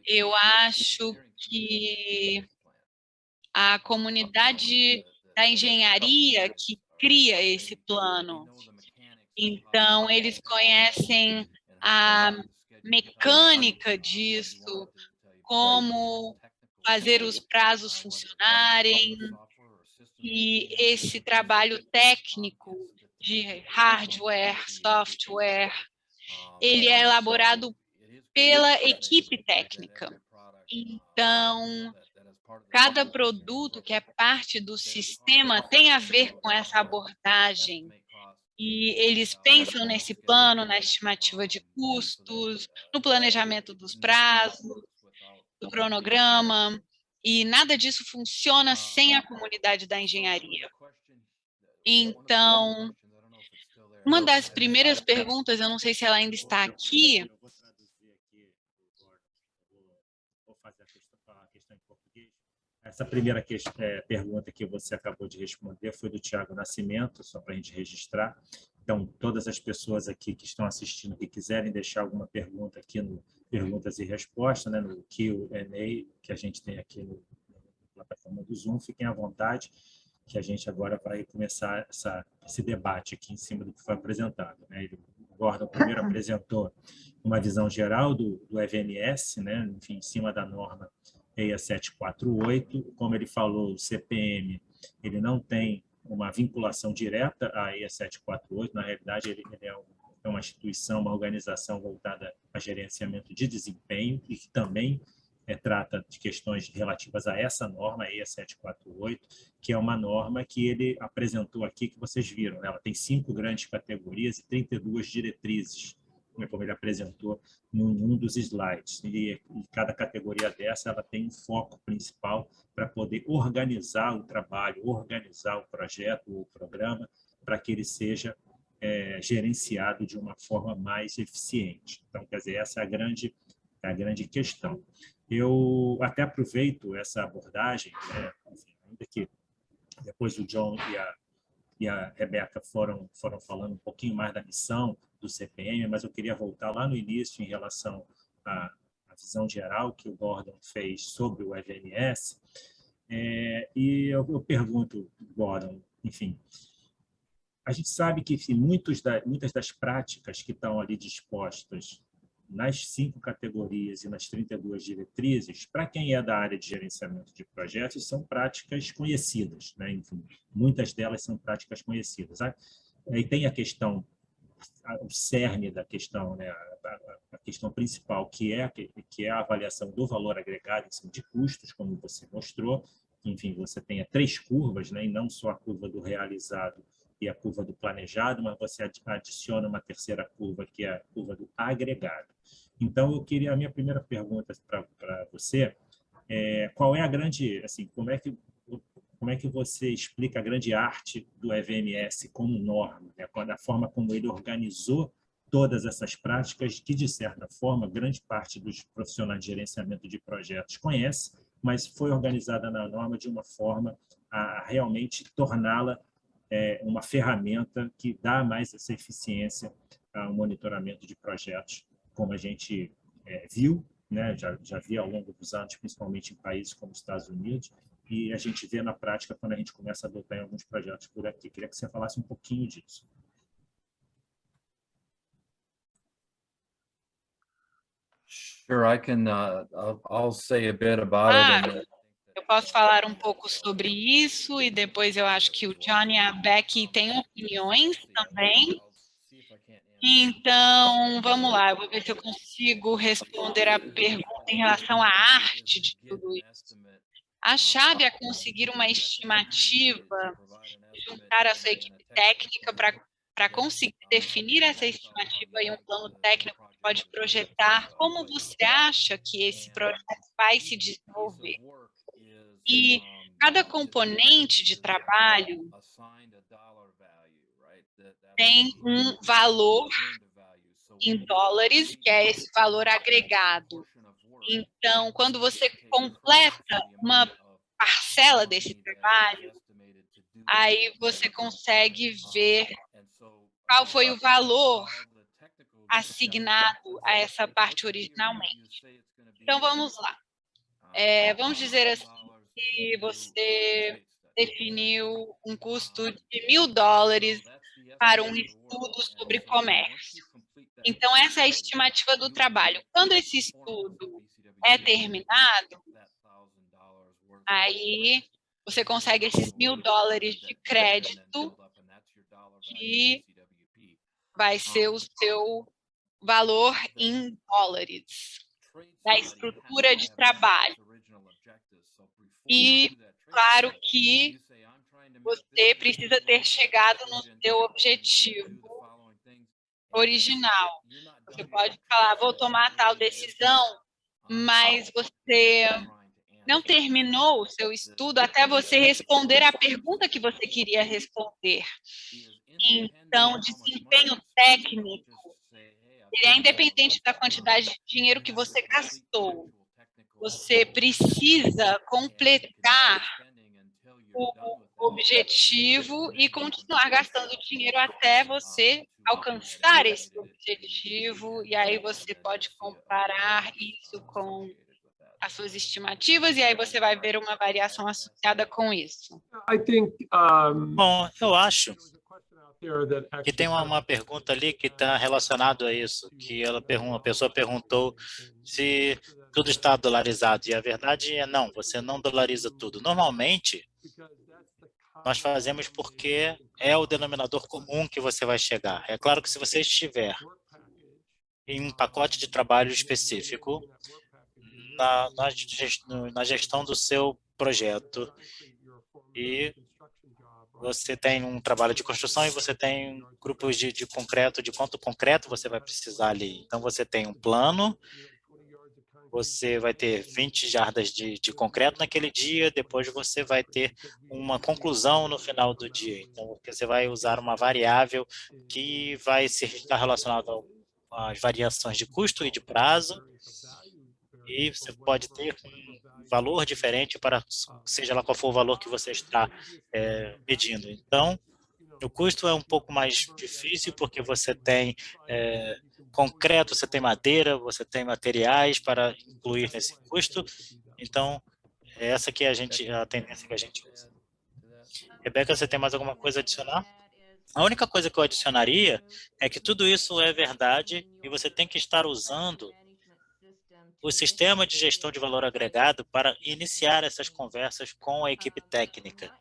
Eu acho que a comunidade da engenharia que cria esse plano, então eles conhecem a mecânica disso, como fazer os prazos funcionarem, e esse trabalho técnico de hardware, software, ele é elaborado pela equipe técnica. Então, cada produto que é parte do sistema tem a ver com essa abordagem. E eles pensam nesse plano, na estimativa de custos, no planejamento dos prazos, do cronograma, e nada disso funciona sem a comunidade da engenharia. Então, uma das primeiras perguntas, eu não sei se ela ainda está aqui, Essa primeira pergunta que você acabou de responder foi do Tiago Nascimento, só para a gente registrar. Então, todas as pessoas aqui que estão assistindo, que quiserem deixar alguma pergunta aqui no Perguntas e Respostas, né, no Q&A que a gente tem aqui na plataforma do Zoom, fiquem à vontade, que a gente agora vai começar esse debate aqui em cima do que foi apresentado, né? O Gordon primeiro apresentou uma visão geral do EVMS, né, enfim, em cima da norma EIA 748. Como ele falou, o CPM ele não tem uma vinculação direta à EIA 748, na realidade ele é uma instituição, uma organização voltada a gerenciamento de desempenho e que também trata de questões relativas a essa norma, a EIA 748, que é uma norma que ele apresentou aqui, que vocês viram, né? Ela tem 5 grandes categorias e 32 diretrizes, como ele apresentou num dos slides. E cada categoria dessa ela tem um foco principal para poder organizar o trabalho, organizar o projeto, o programa, para que ele seja gerenciado de uma forma mais eficiente. Então, quer dizer, essa é a grande questão. Eu até aproveito essa abordagem, né, ainda que depois o John e a Rebeca foram falando um pouquinho mais da missão do CPM, mas eu queria voltar lá no início em relação à visão geral que o Gordon fez sobre o EVMS. E eu pergunto, Gordon, enfim, a gente sabe que muitas das práticas que estão ali dispostas nas 5 categorias e nas 32 diretrizes, para quem é da área de gerenciamento de projetos, são práticas conhecidas, né? Enfim, muitas delas são práticas conhecidas. Aí tem a questão, o cerne da questão, né? A questão principal, que é a avaliação do valor agregado em cima de custos, como você mostrou. Enfim, você tem 3 curvas, né? E não só a curva do realizado e a curva do planejado, mas você adiciona uma terceira curva, que é a curva do agregado. Então, a minha primeira pergunta para você qual é a grande, assim, como é que você explica a grande arte do EVMS como norma, né? A forma como ele organizou todas essas práticas que, de certa forma, grande parte dos profissionais de gerenciamento de projetos conhece, mas foi organizada na norma de uma forma a realmente torná-la uma ferramenta que dá mais essa eficiência ao monitoramento de projetos, como a gente viu, né? Já vi ao longo dos anos, principalmente em países como os Estados Unidos, e a gente vê na prática quando a gente começa a adotar em alguns projetos por aqui. Queria que você falasse um pouquinho disso. Sure, I'll say a bit about it. Claro, eu posso falar um pouco sobre isso e depois eu acho que o Johnny e a Becky têm opiniões também. Então, vamos lá, eu vou ver se eu consigo responder a pergunta em relação à arte de tudo isso. A chave é conseguir uma estimativa, juntar a sua equipe técnica para conseguir definir essa estimativa e um plano técnico que pode projetar como você acha que esse projeto vai se desenvolver. E cada componente de trabalho tem um valor em dólares, que é esse valor agregado. Então, quando você completa uma parcela desse trabalho, aí você consegue ver qual foi o valor assignado a essa parte originalmente. Então, vamos lá. Vamos dizer assim que você definiu um custo de $1.000 para um estudo sobre comércio. Então, essa é a estimativa do trabalho. Quando esse estudo é terminado, aí você consegue esses $1.000 de crédito, que vai ser o seu valor em dólares da estrutura de trabalho. E, claro que você precisa ter chegado no seu objetivo original. Você pode falar, vou tomar tal decisão, mas você não terminou o seu estudo até você responder a pergunta que você queria responder. Então, o desempenho técnico, ele é independente da quantidade de dinheiro que você gastou. você precisa completar o objetivo e continuar gastando dinheiro até você alcançar esse objetivo, e aí você pode comparar isso com as suas estimativas, e aí você vai ver uma variação associada com isso. Bom, eu acho que tem uma pergunta ali que está relacionada a isso, que a pessoa perguntou se tudo está dolarizado, e a verdade é não, você não dolariza tudo. Normalmente, nós fazemos porque é o denominador comum que você vai chegar. É claro que se você estiver em um pacote de trabalho específico, na gestão do seu projeto, e você tem um trabalho de construção e você tem grupos de concreto, de quanto concreto você vai precisar ali. Então, você tem um plano, você vai ter 20 jardas de concreto naquele dia, depois você vai ter uma conclusão no final do dia. Então, você vai usar uma variável que vai estar relacionada às variações de custo e de prazo, e você pode ter um valor diferente para, seja lá qual for o valor que você está medindo. Então, o custo é um pouco mais difícil, porque você tem concreto, você tem madeira, você tem materiais para incluir nesse custo. Então, essa que é a tendência que a gente usa. Rebeca, você tem mais alguma coisa a adicionar? A única coisa que eu adicionaria é que tudo isso é verdade e você tem que estar usando o sistema de gestão de valor agregado para iniciar essas conversas com a equipe técnica.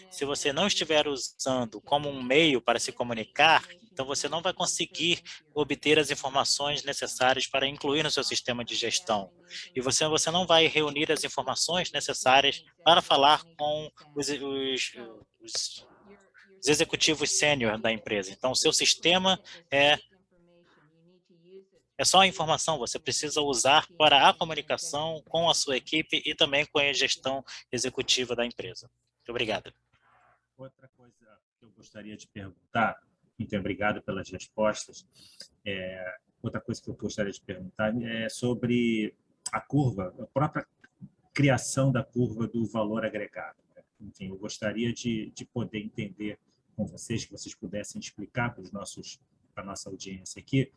Se você não estiver usando como um meio para se comunicar, então você não vai conseguir obter as informações necessárias para incluir no seu sistema de gestão. E você não vai reunir as informações necessárias para falar com os executivos sênior da empresa. Então, o seu sistema é só a informação, você precisa usar para a comunicação com a sua equipe e também com a gestão executiva da empresa. Muito obrigado. Outra coisa que eu gostaria de perguntar, então, obrigado pelas respostas. Outra coisa que eu gostaria de perguntar é sobre a curva, a própria criação da curva do valor agregado. Enfim, eu gostaria de poder entender com vocês, que vocês pudessem explicar para a nossa audiência aqui.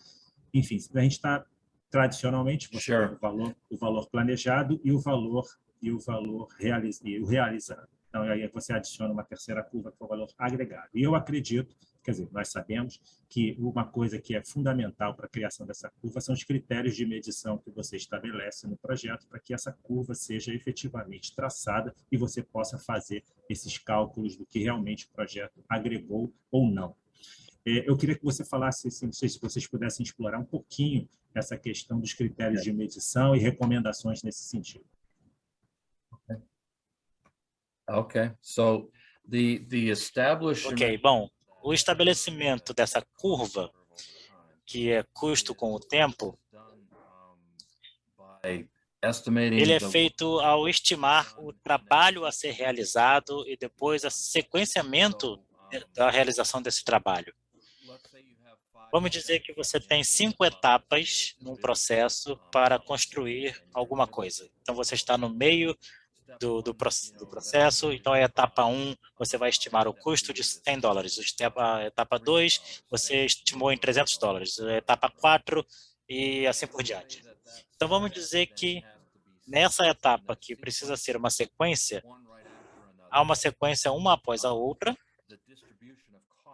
Enfim, a gente está tradicionalmente você tem o valor planejado e o valor realizado. Então, aí você adiciona uma terceira curva, que é o valor agregado. E eu acredito, quer dizer, nós sabemos que uma coisa que é fundamental para a criação dessa curva são os critérios de medição que você estabelece no projeto para que essa curva seja efetivamente traçada e você possa fazer esses cálculos do que realmente o projeto agregou ou não. Eu queria que você falasse, assim, não sei se vocês pudessem explorar um pouquinho essa questão dos critérios de medição e recomendações nesse sentido. Okay, so the establishment. Ok, bom, o estabelecimento dessa curva, que é custo com o tempo, ele é feito ao estimar o trabalho a ser realizado e depois o sequenciamento da realização desse trabalho. Vamos dizer que você tem 5 etapas num processo para construir alguma coisa. Então, você está no meio do processo, então a etapa 1, você vai estimar o custo de $100. A etapa 2, você estimou em $300. A etapa 4 e assim por diante. Então, vamos dizer que nessa etapa que precisa ser uma sequência, há uma sequência uma após a outra.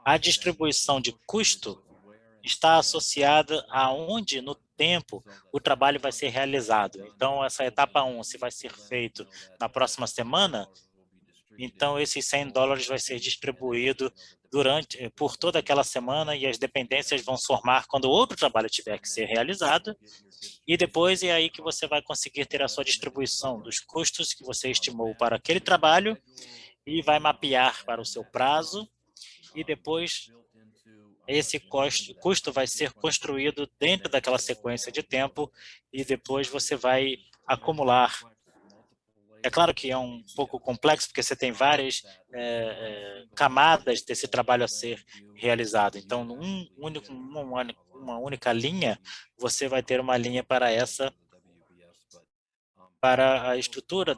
A distribuição de custo está associada a onde no tempo o trabalho vai ser realizado. Então, essa etapa 1, se vai ser feito na próxima semana, então esses $100 vai ser distribuído por toda aquela semana e as dependências vão formar quando outro trabalho tiver que ser realizado. E depois é aí que você vai conseguir ter a sua distribuição dos custos que você estimou para aquele trabalho e vai mapear para o seu prazo. E depois esse custo vai ser construído dentro daquela sequência de tempo e depois você vai acumular. É claro que é um pouco complexo, porque você tem várias camadas desse trabalho a ser realizado. Então, uma única linha, você vai ter uma linha para para a estrutura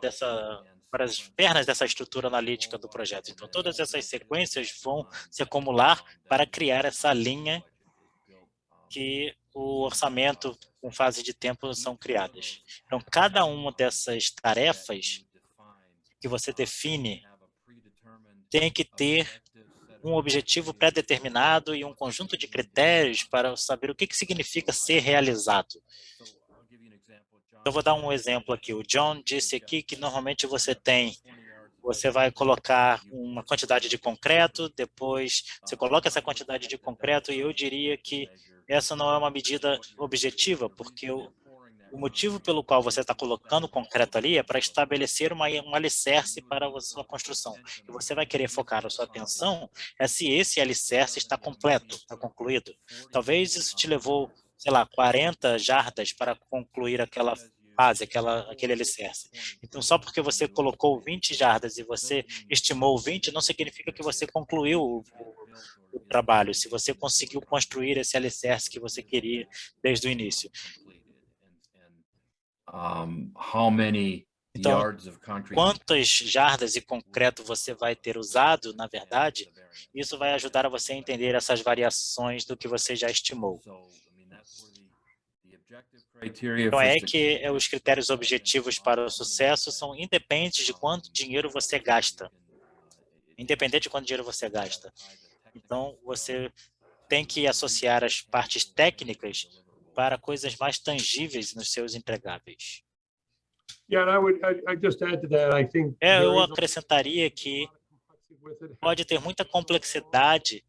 para as pernas dessa estrutura analítica do projeto. Então, todas essas sequências vão se acumular para criar essa linha que o orçamento com fase de tempo são criadas. Então, cada uma dessas tarefas que você define tem que ter um objetivo pré-determinado e um conjunto de critérios para saber o que significa ser realizado. Eu vou dar um exemplo aqui. O John disse aqui que normalmente você vai colocar uma quantidade de concreto, depois você coloca essa quantidade de concreto e eu diria que essa não é uma medida objetiva, porque o motivo pelo qual você está colocando concreto ali é para estabelecer um alicerce para a sua construção. E você vai querer focar a sua atenção se esse alicerce está completo, está concluído. Talvez isso te levou, sei lá, 40 jardas para concluir aquela base, aquele alicerce. Então, só porque você colocou 20 jardas e você estimou 20, não significa que você concluiu o trabalho, se você conseguiu construir esse alicerce que você queria desde o início. Então, quantas jardas de concreto você vai ter usado, na verdade, isso vai ajudar a você a entender essas variações do que você já estimou. Então, é que os critérios objetivos para o sucesso são independentes de quanto dinheiro você gasta. Independente de quanto dinheiro você gasta. Então, você tem que associar as partes técnicas para coisas mais tangíveis nos seus entregáveis. Eu acrescentaria que pode ter muita complexidade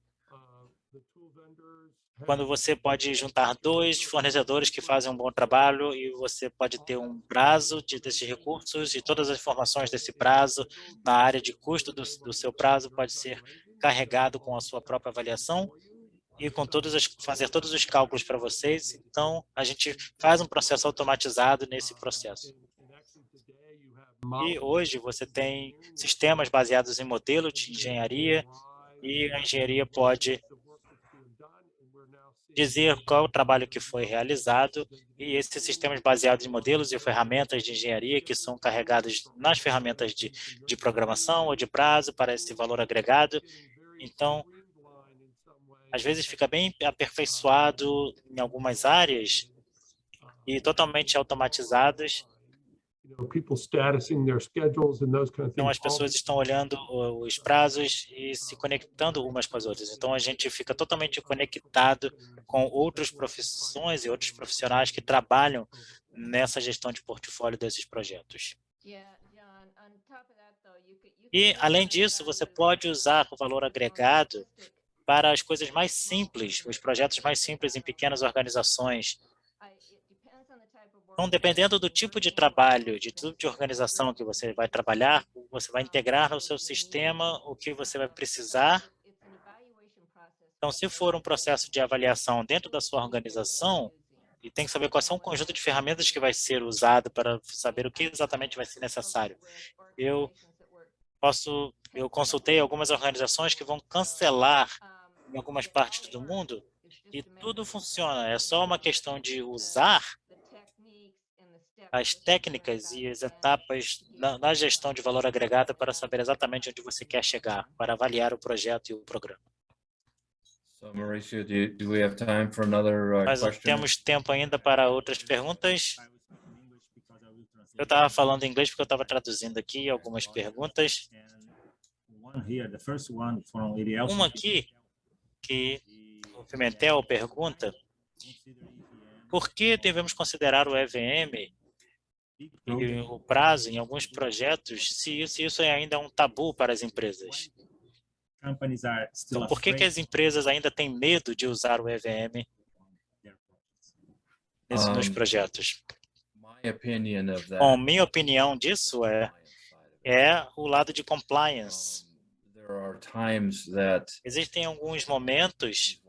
quando você pode juntar 2 fornecedores que fazem um bom trabalho e você pode ter um prazo desses recursos e todas as informações desse prazo na área de custo do seu prazo pode ser carregado com a sua própria avaliação e com fazer todos os cálculos para vocês. Então, a gente faz um processo automatizado nesse processo. E hoje você tem sistemas baseados em modelo de engenharia e a engenharia pode dizer qual o trabalho que foi realizado e esses sistemas baseados em modelos e ferramentas de engenharia que são carregados nas ferramentas de programação ou de prazo para esse valor agregado. Então, às vezes fica bem aperfeiçoado em algumas áreas e totalmente automatizadas. Então, as pessoas estão olhando os prazos e se conectando umas com as outras. Então, a gente fica totalmente conectado com outras profissões e outros profissionais que trabalham nessa gestão de portfólio desses projetos. E, além disso, você pode usar o valor agregado para as coisas mais simples, os projetos mais simples em pequenas organizações. Então, dependendo do tipo de trabalho, de tipo de organização que você vai trabalhar, você vai integrar no seu sistema o que você vai precisar. Então, se for um processo de avaliação dentro da sua organização, e tem que saber quais são o conjunto de ferramentas que vai ser usado para saber o que exatamente vai ser necessário. Eu consultei algumas organizações que vão cancelar em algumas partes do mundo e tudo funciona. É só uma questão de usar as técnicas e as etapas na gestão de valor agregado para saber exatamente onde você quer chegar, para avaliar o projeto e o programa. Mauricio, do we have time for another Mas question? temos tempo ainda para outras perguntas. Eu estava falando em inglês porque eu estava traduzindo aqui algumas perguntas. Uma aqui, que o Pimentel pergunta, por que devemos considerar o EVM e o prazo em alguns projetos se isso ainda é um tabu para as empresas? Então, por que as empresas ainda têm medo de usar o EVM nos projetos? Bom, minha opinião disso é o lado de compliance. Existem alguns momentos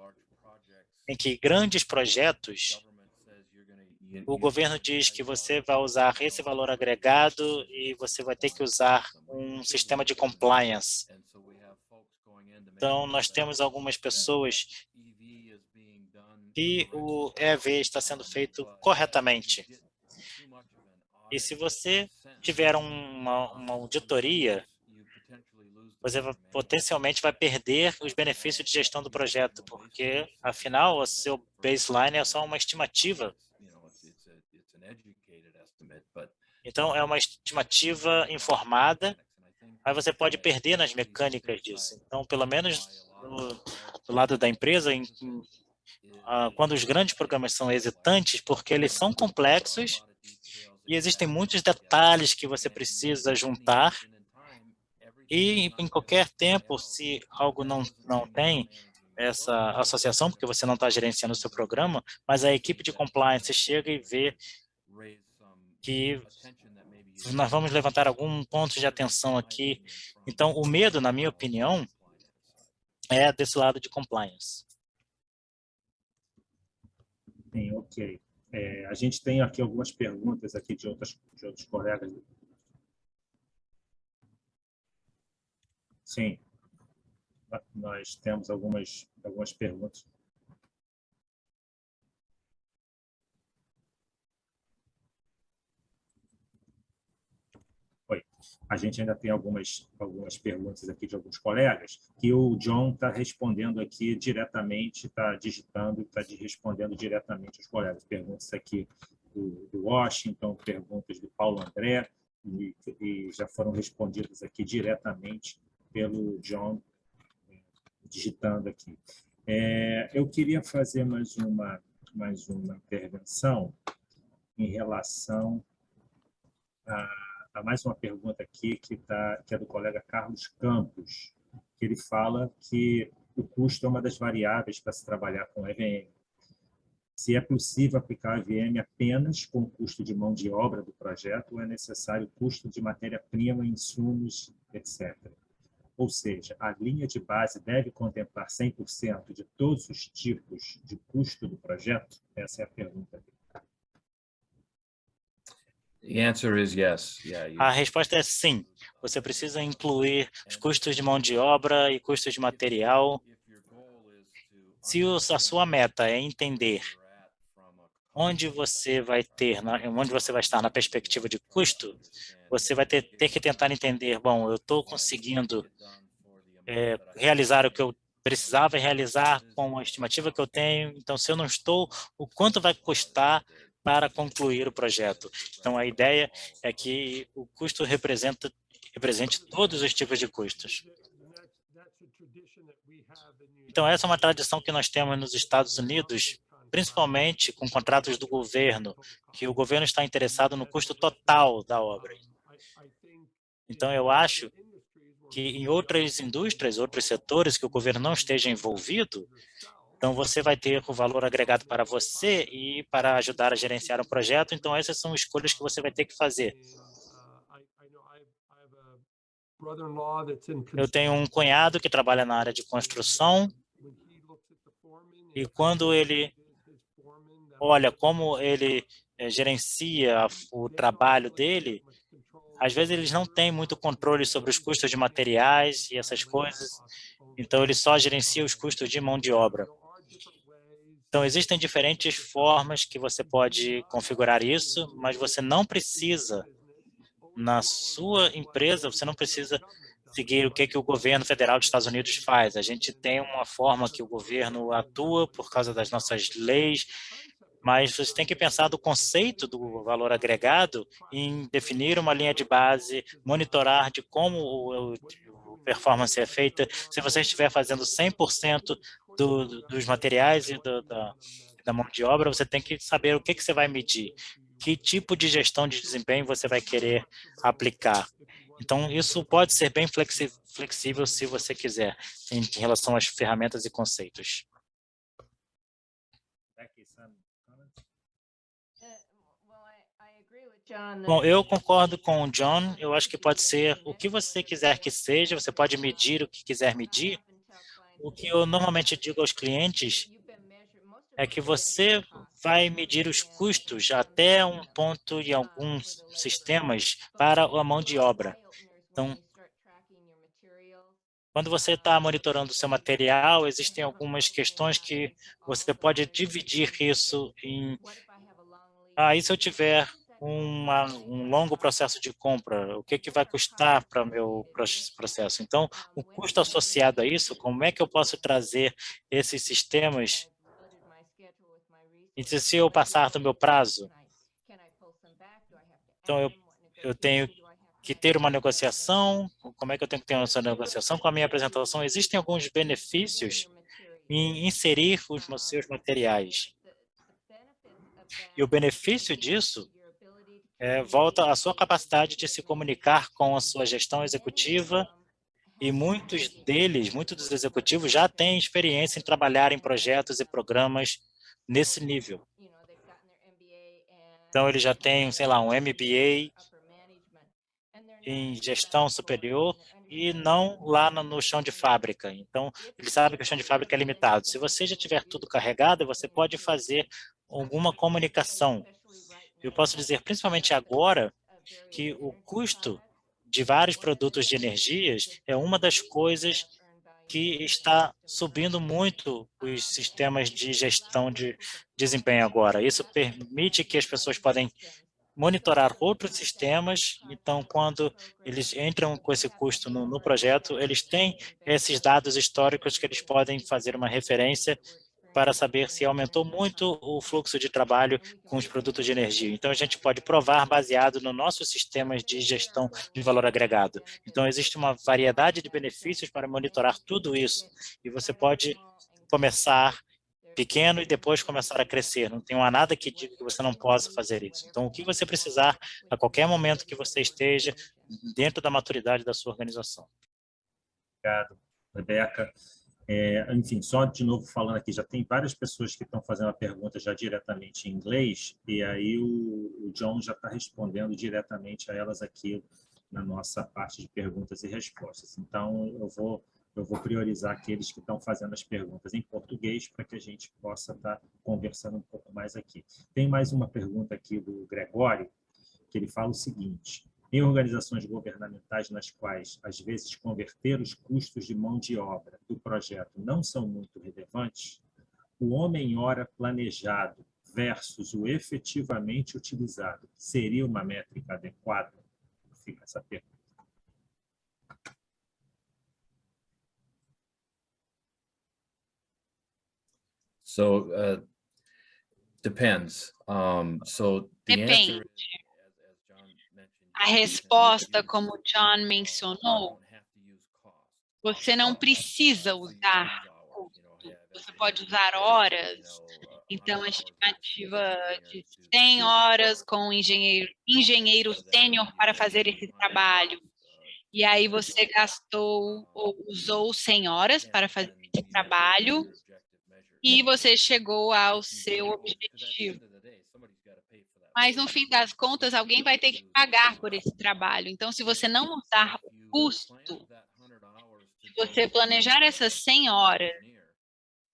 em que grandes projetos, o governo diz que você vai usar esse valor agregado e você vai ter que usar um sistema de compliance. Então, nós temos algumas pessoas que o EV está sendo feito corretamente. E se você tiver uma auditoria, você potencialmente vai perder os benefícios de gestão do projeto, porque, afinal, o seu baseline é só uma estimativa. Então, é uma estimativa informada, mas você pode perder nas mecânicas disso. Então, pelo menos do lado da empresa, quando os grandes programas são hesitantes, porque eles são complexos e existem muitos detalhes que você precisa juntar, e em qualquer tempo, se algo não tem essa associação, porque você não está gerenciando o seu programa, mas a equipe de compliance chega e vê que nós vamos levantar algum ponto de atenção aqui. Então, o medo, na minha opinião, é desse lado de compliance. Sim, ok. A gente tem aqui algumas perguntas aqui de outros colegas. Sim, nós temos algumas perguntas. Oi. A gente ainda tem algumas perguntas aqui de alguns colegas que o John está respondendo aqui diretamente, está digitando, está respondendo diretamente aos colegas. Perguntas aqui do Washington, perguntas do Paulo André, e já foram respondidas aqui diretamente pelo John, digitando aqui. Eu queria fazer mais uma intervenção em relação a mais uma pergunta aqui que é do colega Carlos Campos, que ele fala que o custo é uma das variáveis para se trabalhar com EVM. Se é possível aplicar a EVM apenas com o custo de mão de obra do projeto ou é necessário custo de matéria-prima, insumos, etc. Ou seja, a linha de base deve contemplar 100% de todos os tipos de custo do projeto? Essa é a pergunta. The answer is yes. A resposta é sim. Você precisa incluir os custos de mão de obra e custos de material. Se a sua meta é entender onde você vai estar na perspectiva de custo, você vai ter que tentar entender, bom, eu estou conseguindo realizar o que eu precisava realizar com a estimativa que eu tenho, então se eu não estou, o quanto vai custar para concluir o projeto. Então a ideia é que o custo represente todos os tipos de custos. Então essa é uma tradição que nós temos nos Estados Unidos, principalmente com contratos do governo, que o governo está interessado no custo total da obra. Então, eu acho que em outras indústrias, outros setores que o governo não esteja envolvido, então você vai ter o valor agregado para você e para ajudar a gerenciar um projeto. Então, essas são escolhas que você vai ter que fazer. Eu tenho um cunhado que trabalha na área de construção e quando ele olha como ele gerencia o trabalho dele, às vezes eles não têm muito controle sobre os custos de materiais e essas coisas, então ele só gerencia os custos de mão de obra. Então, existem diferentes formas que você pode configurar isso, mas você não precisa, na sua empresa, você não precisa seguir o que o governo federal dos Estados Unidos faz. A gente tem uma forma que o governo atua por causa das nossas leis, mas você tem que pensar do conceito do valor agregado em definir uma linha de base, monitorar de como a performance é feita. Se você estiver fazendo 100% dos materiais e da mão de obra, você tem que saber o que você vai medir, que tipo de gestão de desempenho você vai querer aplicar. Então, isso pode ser bem flexível se você quiser, em relação às ferramentas e conceitos. Bom, eu concordo com o John. Eu acho que pode ser o que você quiser que seja, você pode medir o que quiser medir. O que eu normalmente digo aos clientes é que você vai medir os custos até um ponto em alguns sistemas para a mão de obra. Então, quando você está monitorando o seu material, existem algumas questões que você pode dividir isso em... e se eu tiver um longo processo de compra, o que vai custar para o meu processo. Então, o custo associado a isso, como é que eu posso trazer esses sistemas, e se eu passar do meu prazo, então eu tenho que ter uma negociação, como é que eu tenho que ter essa negociação com a minha apresentação? Existem alguns benefícios em inserir os seus materiais. E o benefício disso volta à sua capacidade de se comunicar com a sua gestão executiva, e muitos dos executivos já têm experiência em trabalhar em projetos e programas nesse nível. Então, ele já tem, sei lá, um MBA em gestão superior e não lá no chão de fábrica. Então, ele sabe que o chão de fábrica é limitado. Se você já tiver tudo carregado, você pode fazer alguma comunicação. Eu posso dizer, principalmente agora, que o custo de vários produtos de energias é uma das coisas que está subindo muito os sistemas de gestão de desempenho agora. Isso permite que as pessoas podem monitorar outros sistemas. Então, quando eles entram com esse custo no projeto, eles têm esses dados históricos que eles podem fazer uma referência para saber se aumentou muito o fluxo de trabalho com os produtos de energia. Então, a gente pode provar baseado no nossos sistemas de gestão de valor agregado. Então, existe uma variedade de benefícios para monitorar tudo isso. E você pode começar pequeno e depois começar a crescer. Não tem nada que diga que você não possa fazer isso. Então, o que você precisar, a qualquer momento que você esteja, dentro da maturidade da sua organização. Obrigado, Rebeca. Enfim, só de novo falando aqui, já tem várias pessoas que estão fazendo a pergunta já diretamente em inglês, e aí o John já está respondendo diretamente a elas aqui na nossa parte de perguntas e respostas. Então, eu vou priorizar aqueles que estão fazendo as perguntas em português para que a gente possa estar conversando um pouco mais aqui. Tem mais uma pergunta aqui do Gregório, que ele fala o seguinte: em organizações governamentais nas quais, às vezes, converter os custos de mão de obra do projeto não são muito relevantes, o homem-hora planejado versus o efetivamente utilizado seria uma métrica adequada? Fica essa pergunta. So, depends. Depende. A resposta, como o John mencionou, você não precisa usar custo, você pode usar horas. Então, a estimativa de 100 horas com engenheiro sênior para fazer esse trabalho. E aí você gastou ou usou 100 horas para fazer esse trabalho e você chegou ao seu objetivo. Mas, no fim das contas, alguém vai ter que pagar por esse trabalho. Então, se você não usar o custo, se você planejar essas 100 horas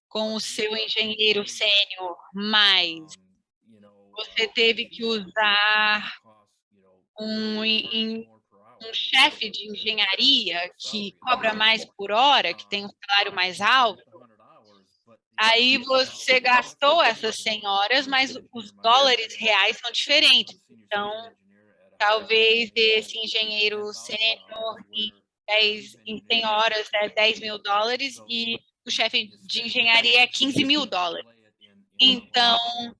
com o seu engenheiro sênior, mais você teve que usar um chefe de engenharia que cobra mais por hora, que tem um salário mais alto, aí você gastou essas 100 horas, mas os dólares reais são diferentes. Então, talvez esse engenheiro sênior em 100 horas é $10.000 e o chefe de engenharia é $15.000. Então,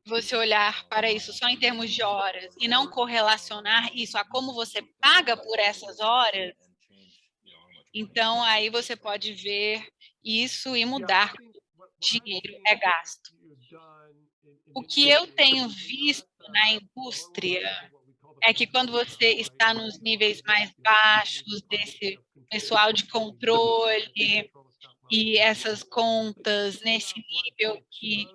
você olhar para isso só em termos de horas e não correlacionar isso a como você paga por essas horas, então aí você pode ver isso e mudar o dinheiro é gasto. O que eu tenho visto na indústria é que quando você está nos níveis mais baixos desse pessoal de controle e essas contas nesse nível que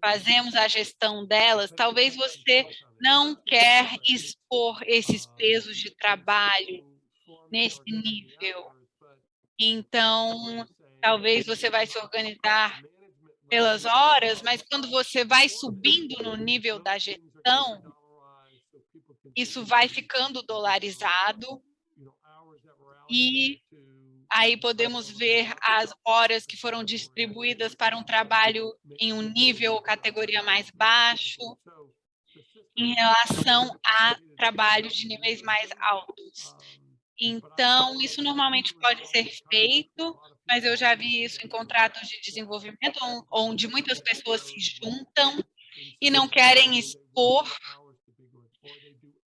fazemos a gestão delas, talvez você não quer expor esses pesos de trabalho nesse nível. Então, talvez você vai se organizar pelas horas, mas quando você vai subindo no nível da gestão, isso vai ficando dolarizado e aí podemos ver as horas que foram distribuídas para um trabalho em um nível ou categoria mais baixo. em relação a trabalho de níveis mais altos. Então, isso normalmente pode ser feito, mas eu já vi isso em contratos de desenvolvimento, onde muitas pessoas se juntam e não querem expor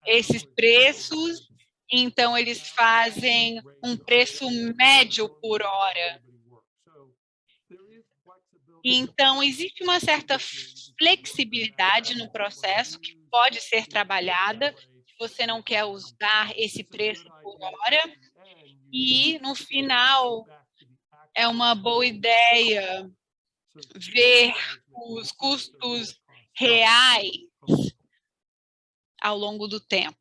esses preços, então eles fazem um preço médio por hora. Então, existe uma certa flexibilidade no processo que pode ser trabalhada, se você não quer usar esse preço por hora, e, no final, é uma boa ideia ver os custos reais ao longo do tempo.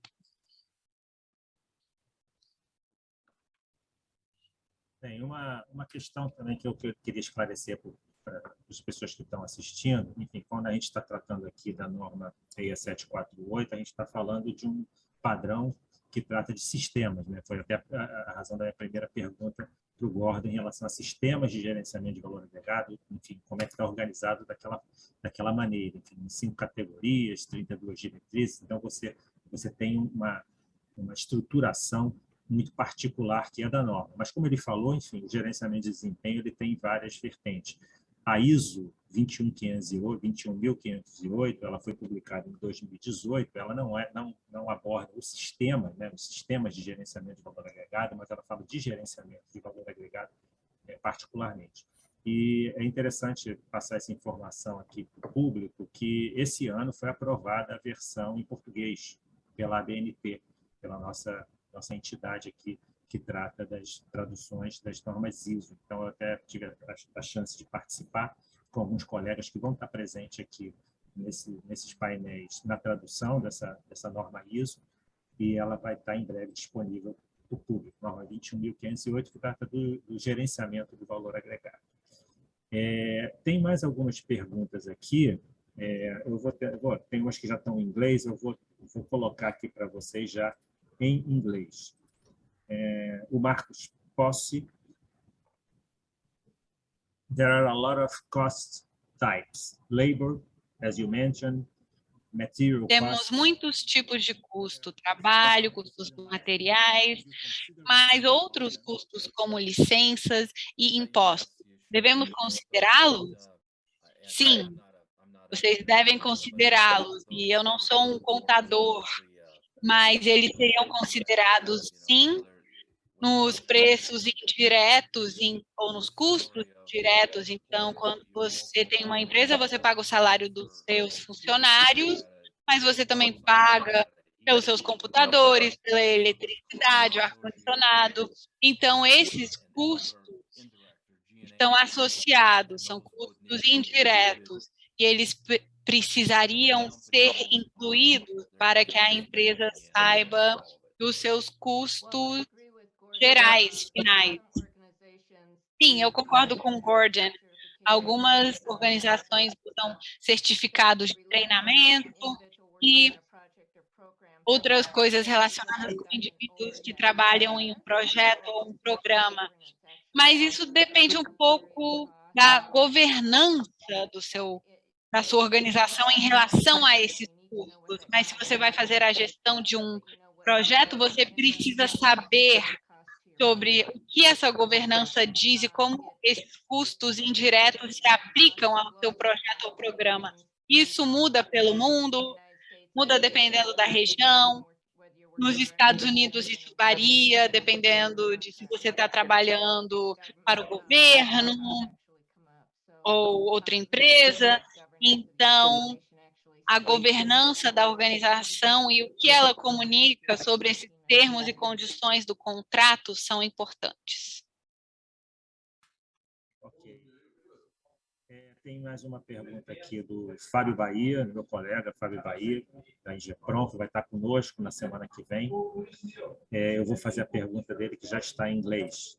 Tem uma questão também que eu queria esclarecer para as pessoas que estão assistindo. Enfim, quando a gente está tratando aqui da norma 6748, a gente está falando de um padrão que trata de sistemas, né? Foi até a razão da minha primeira pergunta para o Gordon em relação a sistemas de gerenciamento de valor agregado, enfim, como é que está organizado daquela maneira, enfim, em 5 categorias, 32 diretrizes. Então, você tem uma estruturação muito particular que é da norma. Mas, como ele falou, enfim, o gerenciamento de desempenho ele tem várias vertentes. A ISO 21508, ela foi publicada em 2018, ela não aborda o sistema, né, os sistemas de gerenciamento de valor agregado, mas ela fala de gerenciamento de valor agregado particularmente. E é interessante passar essa informação aqui para o público, que esse ano foi aprovada a versão em português pela ABNT, pela nossa entidade aqui, que trata das traduções das normas ISO. Então, eu até tive a chance de participar com alguns colegas que vão estar presentes aqui nesses painéis na tradução dessa norma ISO, e ela vai estar em breve disponível para o público. Norma 21.508, que trata do gerenciamento do valor agregado. Tem mais algumas perguntas aqui. Tem umas que já estão em inglês, eu vou colocar aqui para vocês já em inglês. O Marcos Possi. There are a lot of cost types. Labor, as you mentioned, material Temos cost. muitos tipos de custo, trabalho, custos materiais, mas outros custos como licenças e impostos. Devemos considerá-los? Sim, vocês devem considerá-los. E eu não sou um contador, mas eles seriam considerados, sim, nos preços indiretos ou nos custos diretos. Então, quando você tem uma empresa, você paga o salário dos seus funcionários, mas você também paga pelos seus computadores, pela eletricidade, o ar-condicionado. Então, esses custos estão associados, são custos indiretos, e eles precisariam ser incluídos para que a empresa saiba dos seus custos gerais, finais. Sim, eu concordo com o Gordon. Algumas organizações usam certificados de treinamento e outras coisas relacionadas com indivíduos que trabalham em um projeto ou um programa. Mas isso depende um pouco da governança da sua organização em relação a esses custos. Mas se você vai fazer a gestão de um projeto, você precisa saber sobre o que essa governança diz e como esses custos indiretos se aplicam ao seu projeto ou programa. Isso muda pelo mundo, muda dependendo da região. Nos Estados Unidos isso varia, dependendo de se você está trabalhando para o governo ou outra empresa. Então, a governança da organização e o que ela comunica sobre esses termos e condições do contrato são importantes. Ok. Tem mais uma pergunta aqui do Fábio Bahia, meu colega Fábio Bahia, da Ingepron, que vai estar conosco na semana que vem. Eu vou fazer a pergunta dele, que já está em inglês.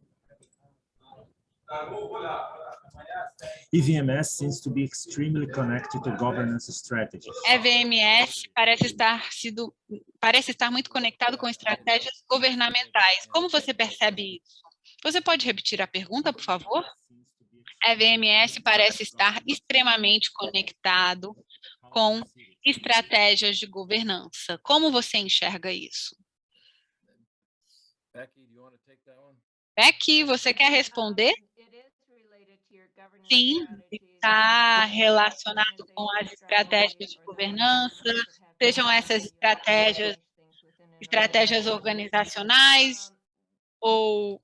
EVMS seems to be extremely connected to governance strategies. EVMS parece estar muito conectado com estratégias governamentais. Como você percebe isso? Você pode repetir a pergunta, por favor? a VMS parece estar extremamente conectado com estratégias de governança. Como você enxerga isso? Becky, você quer responder? Sim, está relacionado com as estratégias de governança, sejam essas estratégias organizacionais ou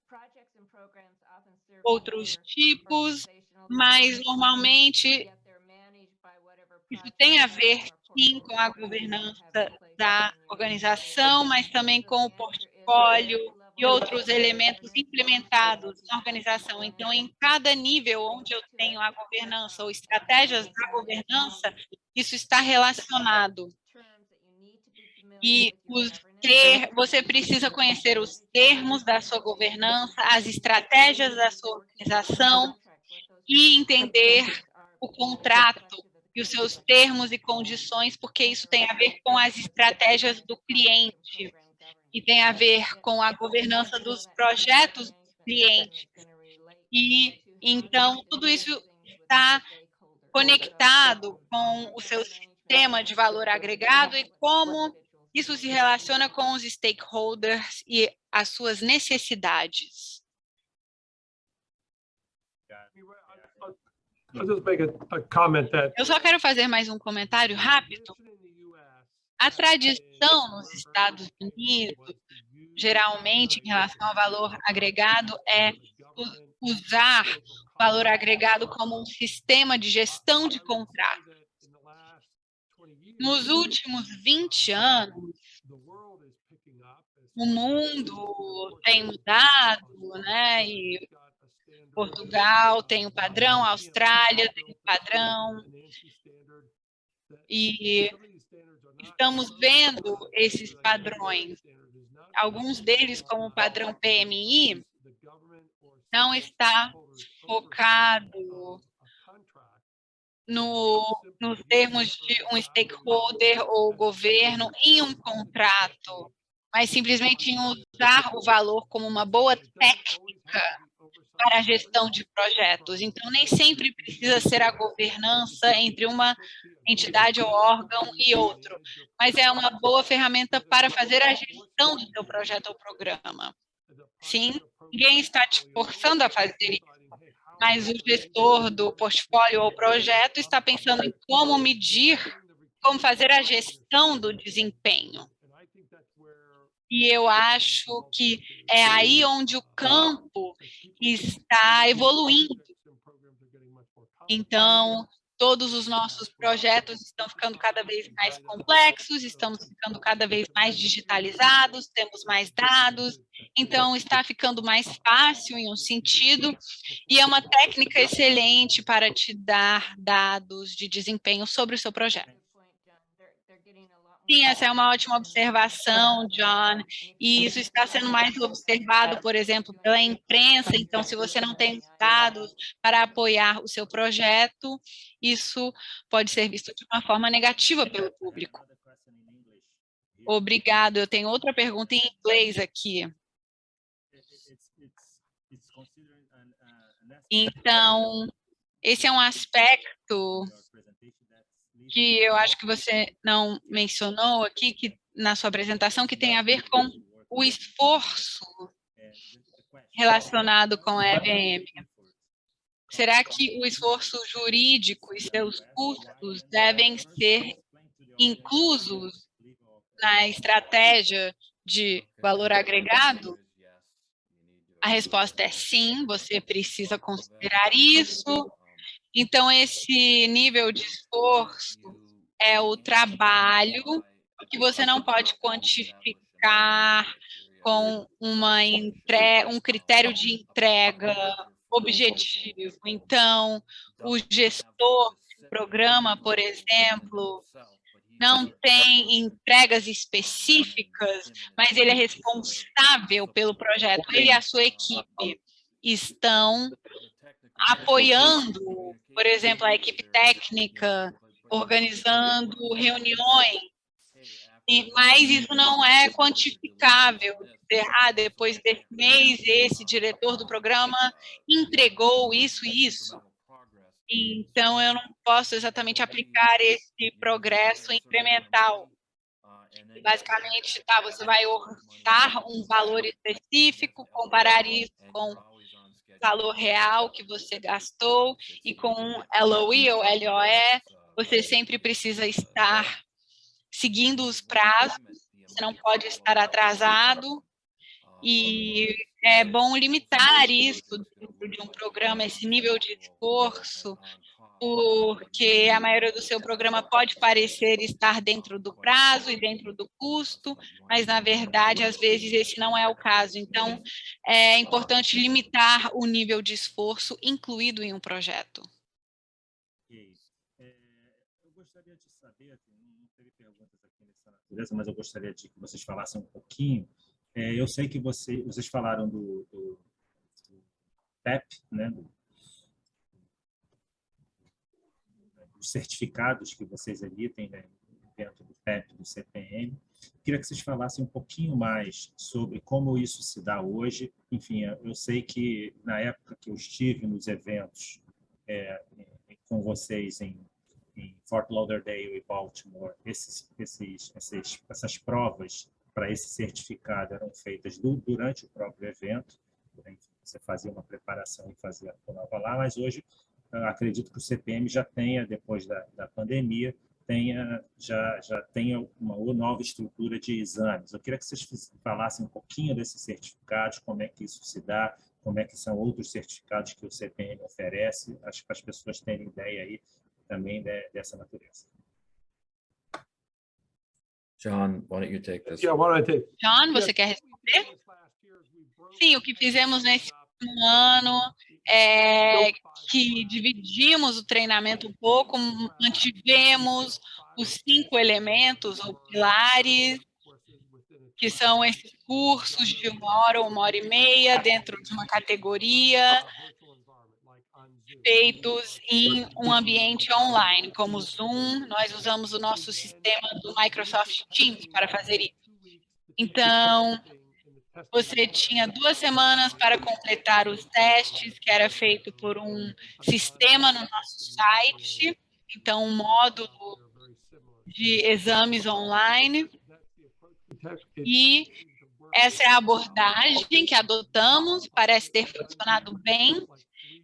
outros tipos, mas normalmente isso tem a ver, sim, com a governança da organização, mas também com o portfólio e outros elementos implementados na organização. Então, em cada nível onde eu tenho a governança ou estratégias da governança, isso está relacionado. E você precisa conhecer os termos da sua governança, as estratégias da sua organização e entender o contrato e os seus termos e condições, porque isso tem a ver com as estratégias do cliente e tem a ver com a governança dos projetos do cliente. E, então, tudo isso está conectado com o seu sistema de valor agregado e como isso se relaciona com os stakeholders e as suas necessidades. Eu só quero fazer mais um comentário rápido. A tradição nos Estados Unidos, geralmente, em relação ao valor agregado, é usar o valor agregado como um sistema de gestão de contratos. Nos últimos 20 anos, o mundo tem mudado, né? E Portugal tem um padrão, a Austrália tem um padrão, e estamos vendo esses padrões. Alguns deles, como o padrão PMI, não está focado nos termos de um stakeholder ou governo em um contrato, mas simplesmente em usar o valor como uma boa técnica para a gestão de projetos. Então, nem sempre precisa ser a governança entre uma entidade ou órgão e outro, mas é uma boa ferramenta para fazer a gestão do seu projeto ou programa. Sim, ninguém está te forçando a fazer isso, mas o gestor do portfólio ou projeto está pensando em como medir, como fazer a gestão do desempenho. E eu acho que é aí onde o campo está evoluindo. Então, todos os nossos projetos estão ficando cada vez mais complexos, estamos ficando cada vez mais digitalizados, temos mais dados, então está ficando mais fácil em um sentido, e é uma técnica excelente para te dar dados de desempenho sobre o seu projeto. Sim, essa é uma ótima observação, John, e isso está sendo mais observado, por exemplo, pela imprensa. Então, se você não tem dados para apoiar o seu projeto, isso pode ser visto de uma forma negativa pelo público. Obrigado. Eu tenho outra pergunta em inglês aqui. Então, esse é um aspecto que eu acho que você não mencionou aqui, que na sua apresentação, que tem a ver com o esforço relacionado com a EVM. Será que o esforço jurídico e seus custos devem ser inclusos na estratégia de valor agregado? A resposta é sim, você precisa considerar isso. Então, esse nível de esforço é o trabalho que você não pode quantificar com um critério de entrega objetivo. Então, o gestor do programa, por exemplo, não tem entregas específicas, mas ele é responsável pelo projeto. Ele e a sua equipe estão apoiando, por exemplo, a equipe técnica, organizando reuniões, mas isso não é quantificável. Depois desse mês, esse diretor do programa entregou isso e isso. Então, eu não posso exatamente aplicar esse progresso incremental. Basicamente, tá, você vai orçar um valor específico, comparar isso com o valor real que você gastou e com LOE ou LOE, você sempre precisa estar seguindo os prazos, você não pode estar atrasado, e é bom limitar isso dentro de um programa, esse nível de esforço, porque a maioria do seu programa pode parecer estar dentro do prazo e dentro do custo, mas, na verdade, às vezes esse não é o caso. Então, é importante limitar o nível de esforço incluído em um projeto. Ok. Eu gostaria de saber, não teve perguntas aqui nessa natureza, mas eu gostaria de que vocês falassem um pouquinho. Eu sei que vocês falaram do PEP, né, dos certificados que vocês emitem, né, dentro do PEP, do CPM. Queria que vocês falassem um pouquinho mais sobre como isso se dá hoje. Enfim, eu sei que na época que eu estive nos eventos com vocês em Fort Lauderdale e Baltimore, essas provas para esse certificado eram feitas durante o próprio evento. Você fazia uma preparação e fazia a prova lá, mas hoje acredito que o CPM já tenha, depois da pandemia, já tenha uma nova estrutura de exames. Eu queria que vocês falassem um pouquinho desses certificados, como é que isso se dá, como é que são outros certificados que o CPM oferece, acho que as pessoas terem ideia aí também dessa natureza. John, why don't you take this? Yeah, why don't I take? John, você quer responder? Sim, o que fizemos nesse último ano é que dividimos o treinamento um pouco, mantivemos os 5 elementos ou pilares, que são esses cursos de 1 hora ou 1h30 dentro de uma categoria, feitos em um ambiente online, como o Zoom. Nós usamos o nosso sistema do Microsoft Teams para fazer isso. Então, você tinha 2 semanas para completar os testes, que era feito por um sistema no nosso site, então um módulo de exames online. E essa é a abordagem que adotamos, parece ter funcionado bem.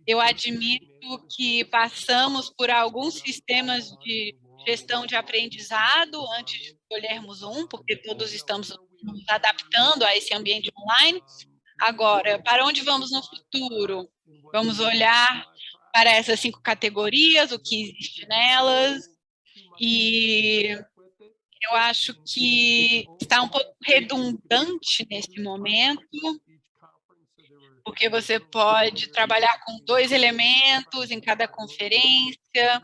Eu admito que passamos por alguns sistemas de gestão de aprendizado antes de escolhermos um, porque todos estamos nos adaptando a esse ambiente online. Agora, para onde vamos no futuro? Vamos olhar para essas 5 categorias, o que existe nelas, e eu acho que está um pouco redundante nesse momento, porque você pode trabalhar com 2 elementos em cada conferência,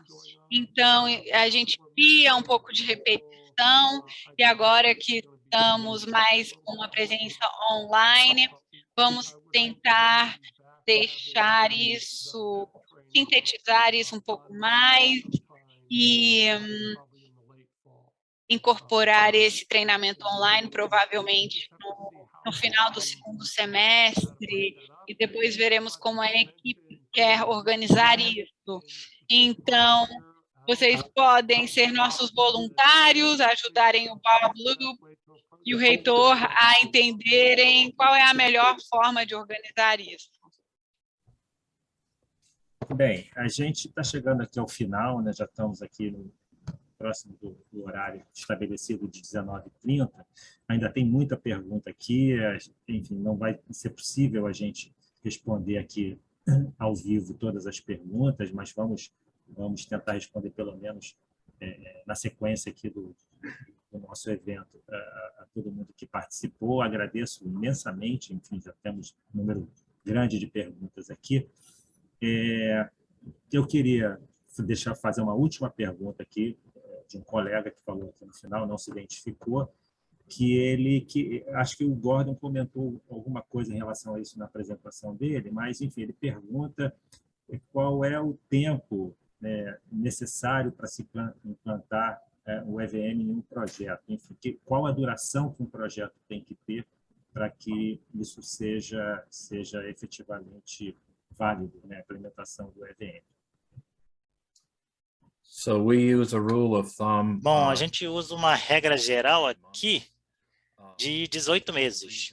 então a gente cria um pouco de repetição, e agora que estamos mais com uma presença online, vamos tentar deixar isso, sintetizar isso um pouco mais e incorporar esse treinamento online, provavelmente no final do 2º semestre, e depois veremos como a equipe quer organizar isso. Então, vocês podem ser nossos voluntários, ajudarem o Pablo e o reitor a entenderem qual é a melhor forma de organizar isso. Bem, a gente está chegando aqui ao final, né? Já estamos aqui próximo do horário estabelecido de 19h30. Ainda tem muita pergunta aqui, enfim, não vai ser possível a gente responder aqui ao vivo todas as perguntas, mas vamos tentar responder pelo menos na sequência aqui do nosso evento a todo mundo que participou. Agradeço imensamente, enfim, já temos um número grande de perguntas aqui. Eu queria fazer uma última pergunta aqui de um colega que falou aqui no final, não se identificou, que acho que o Gordon comentou alguma coisa em relação a isso na apresentação dele, mas, enfim, ele pergunta qual é o tempo necessário para se implantar o EVM em um projeto, enfim, qual a duração que um projeto tem que ter para que isso seja efetivamente válido, né, a implementação do EVM. So we use a rule of thumb. Bom, a gente usa uma regra geral aqui de 18 meses.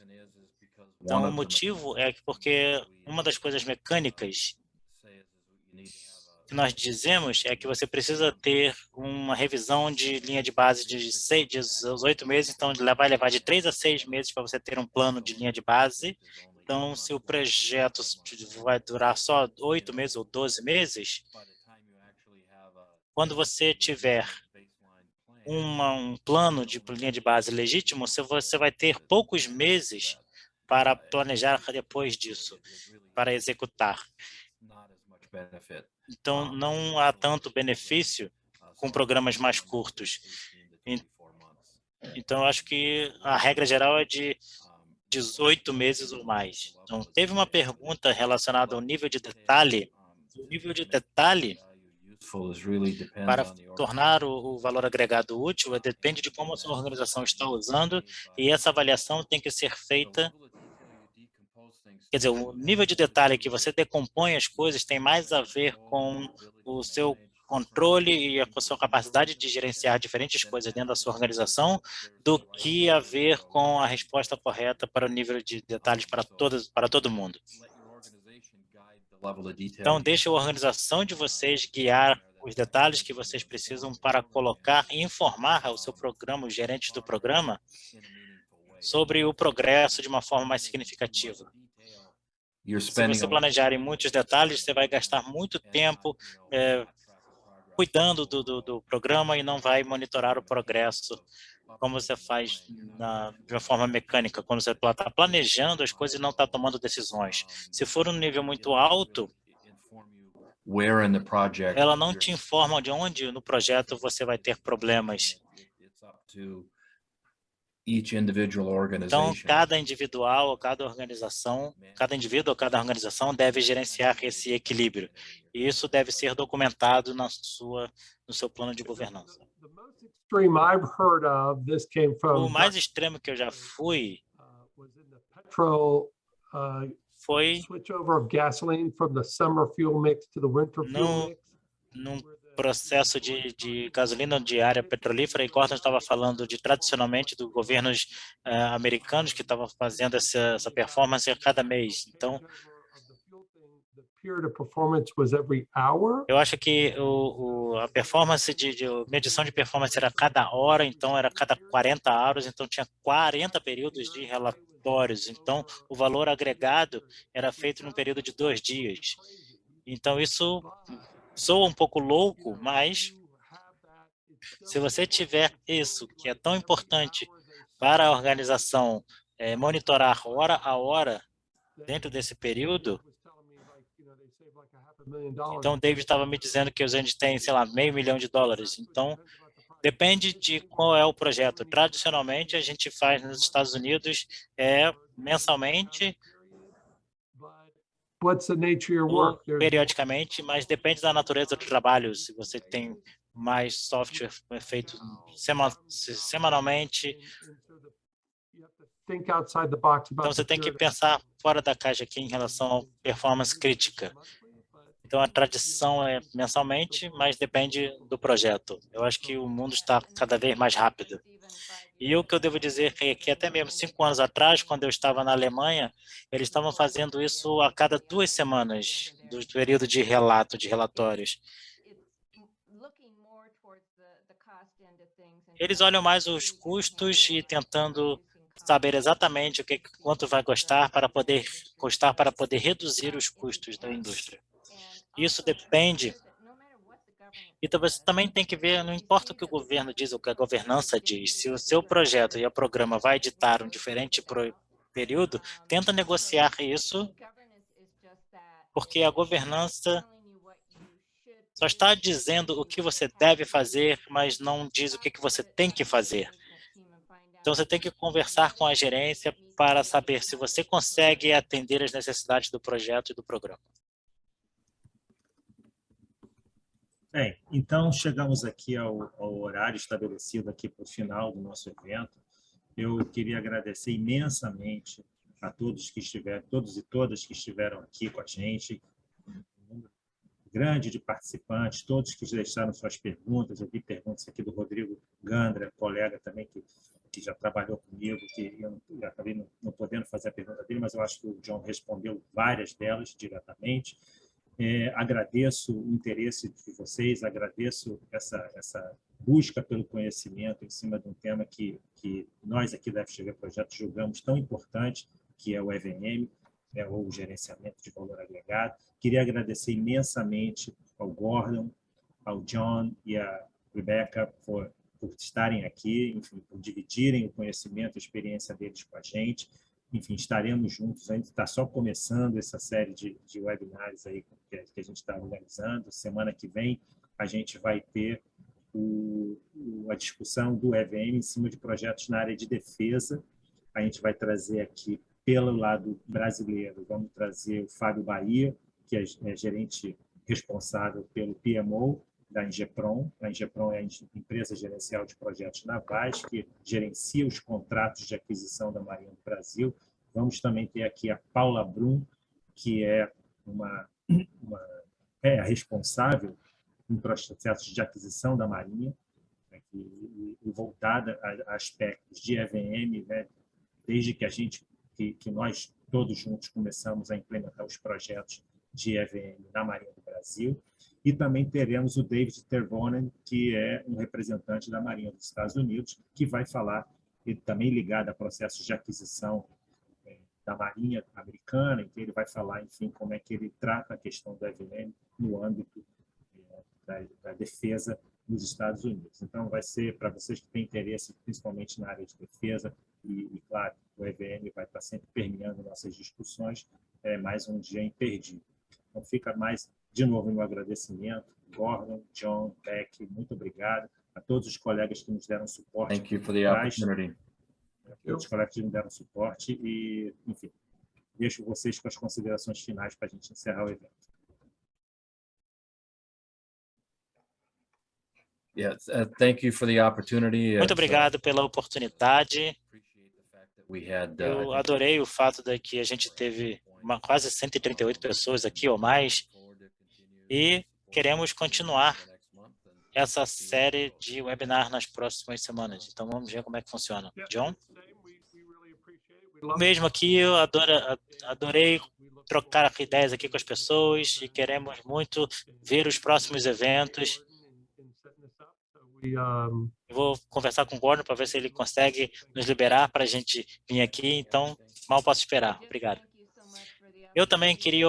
Então, o motivo é porque uma das coisas mecânicas que nós dizemos é que você precisa ter uma revisão de linha de base de 18 meses, então vai levar de 3 a 6 meses para você ter um plano de linha de base. Então, se o projeto vai durar só 8 meses ou 12 meses, quando você tiver um plano de linha de base legítimo, você vai ter poucos meses para planejar depois disso, para executar. Então, não há tanto benefício com programas mais curtos. Então, eu acho que a regra geral é de 18 meses ou mais. Então, teve uma pergunta relacionada ao nível de detalhe. O nível de detalhe, para tornar o valor agregado útil, depende de como a sua organização está usando, e essa avaliação tem que ser feita. Quer dizer, o nível de detalhe que você decompõe as coisas tem mais a ver com o seu controle e a sua capacidade de gerenciar diferentes coisas dentro da sua organização do que a ver com a resposta correta para o nível de detalhes para todo mundo. Então, deixe a organização de vocês guiar os detalhes que vocês precisam para colocar e informar ao seu programa, os gerentes do programa, sobre o progresso de uma forma mais significativa. Se você planejar em muitos detalhes, você vai gastar muito tempo cuidando do programa e não vai monitorar o progresso como você faz de uma forma mecânica, quando você está planejando as coisas e não está tomando decisões. Se for um nível muito alto, ela não te informa de onde no projeto você vai ter problemas. Então, cada indivíduo ou cada organização deve gerenciar esse equilíbrio. E isso deve ser documentado no seu plano de governança. O mais extremo que eu já fui foi num processo de gasolina diária petrolífera, e Gordon estava falando de tradicionalmente dos governos americanos que estavam fazendo essa performance a cada mês. Então, eu acho que a performance medição de performance era a cada hora, então era a cada 40 horas, então tinha 40 períodos de relatórios. Então, o valor agregado era feito num período de 2 dias. Então, isso soa um pouco louco, mas se você tiver isso, que é tão importante para a organização monitorar hora a hora dentro desse período, então o David estava me dizendo que a gente tem, sei lá, $500 milhão. Então, depende de qual é o projeto. Tradicionalmente, a gente faz nos Estados Unidos mensalmente, ou periodicamente, mas depende da natureza do trabalho. Se você tem mais software feito semanalmente, então você tem que pensar fora da caixa aqui em relação à performance crítica. Então a tradição é mensalmente, mas depende do projeto. Eu acho que o mundo está cada vez mais rápido. E o que eu devo dizer é que até mesmo 5 anos atrás, quando eu estava na Alemanha, eles estavam fazendo isso a cada 2 semanas, do período de relatórios. Eles olham mais os custos e tentando saber exatamente quanto vai custar para poder reduzir os custos da indústria. Isso depende. Então, você também tem que ver, não importa o que o governo diz ou o que a governança diz, se o seu projeto e o programa vai editar um diferente período, tenta negociar isso, porque a governança só está dizendo o que você deve fazer, mas não diz o que você tem que fazer. Então, você tem que conversar com a gerência para saber se você consegue atender as necessidades do projeto e do programa. Bem, então chegamos aqui ao horário estabelecido aqui para o final do nosso evento. Eu queria agradecer imensamente a todos e todas que estiveram aqui com a gente, grande de participantes, todos que deixaram suas perguntas. Eu vi perguntas aqui do Rodrigo Gandra, colega também que já trabalhou comigo, que eu acabei não podendo fazer a pergunta dele, mas eu acho que o John respondeu várias delas diretamente. Agradeço o interesse de vocês, agradeço essa busca pelo conhecimento em cima de um tema que nós aqui da FGV Projetos julgamos tão importante, que é o EVM, ou o gerenciamento de valor agregado. Queria agradecer imensamente ao Gordon, ao John e à Rebecca por estarem aqui, enfim, por dividirem o conhecimento e a experiência deles com a gente. Enfim, estaremos juntos, ainda está só começando essa série de webinars aí que a gente está organizando. Semana que vem a gente vai ter a discussão do EVM em cima de projetos na área de defesa. A gente vai trazer aqui, pelo lado brasileiro, vamos trazer o Fábio Bahia, que é gerente responsável pelo PMO da Ingepron. A Ingepron é a empresa gerencial de projetos navais, que gerencia os contratos de aquisição da Marinha do Brasil. Vamos também ter aqui a Paula Brum, que é a responsável em processos de aquisição da Marinha, né, e voltada a aspectos de EVM, né, desde que nós todos juntos começamos a implementar os projetos de EVM na Marinha do Brasil. E também teremos o David Tervonen, que é um representante da Marinha dos Estados Unidos, que vai falar, ele também ligado a processos de aquisição da Marinha americana, em que ele vai falar, enfim, como é que ele trata a questão do EVM no âmbito da defesa nos Estados Unidos. Então, vai ser para vocês que têm interesse, principalmente na área de defesa, e claro, o EVM vai estar sempre permeando nossas discussões, mais um dia imperdível. Então, fica mais, de novo, meu agradecimento. Gordon, John, Beck, muito obrigado. A todos os colegas que nos deram suporte. Thank you for the opportunity. A todos os colegas que nos deram suporte e, enfim, deixo vocês com as considerações finais para a gente encerrar o evento. Yes, thank you for the opportunity. Muito obrigado pela oportunidade. Eu I adorei o fato de que a gente teve quase 138 pessoas aqui ou mais e queremos continuar essa série de webinar nas próximas semanas. Então, vamos ver como é que funciona. John? Mesmo aqui, eu adorei trocar ideias aqui com as pessoas e queremos muito ver os próximos eventos. Eu vou conversar com o Gordon para ver se ele consegue nos liberar para a gente vir aqui, então mal posso esperar. Obrigado. Eu também queria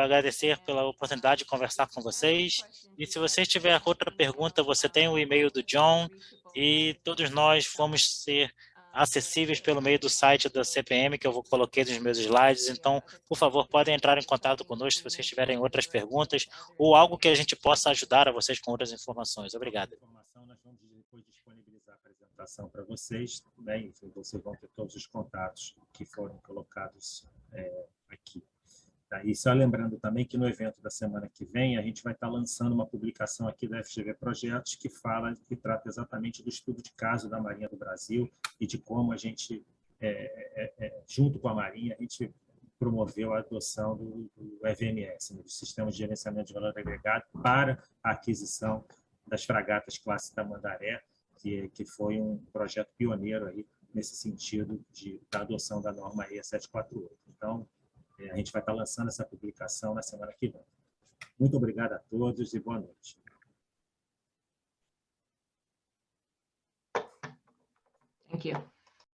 agradecer pela oportunidade de conversar com vocês. E se vocês tiverem outra pergunta, você tem o e-mail do John e todos nós vamos ser acessíveis pelo meio do site da CPM, que eu coloquei nos meus slides. Então, por favor, podem entrar em contato conosco se vocês tiverem outras perguntas ou algo que a gente possa ajudar a vocês com outras informações. Obrigado. Nós vamos depois disponibilizar a apresentação para vocês, né? Enfim, vocês vão ter todos os contatos que foram colocados aqui. Tá? E só lembrando também que no evento da semana que vem, a gente vai estar lançando uma publicação aqui da FGV Projetos que trata exatamente do estudo de caso da Marinha do Brasil e de como a gente, junto com a Marinha, a gente promoveu a adoção do EVMS, né, do Sistema de Gerenciamento de Valor Agregado, para a aquisição das fragatas classe Tamandaré, que foi um projeto pioneiro aí nesse sentido da adoção da norma EIA 748. Então, a gente vai estar lançando essa publicação na semana que vem. Muito obrigado a todos e boa noite. Thank you.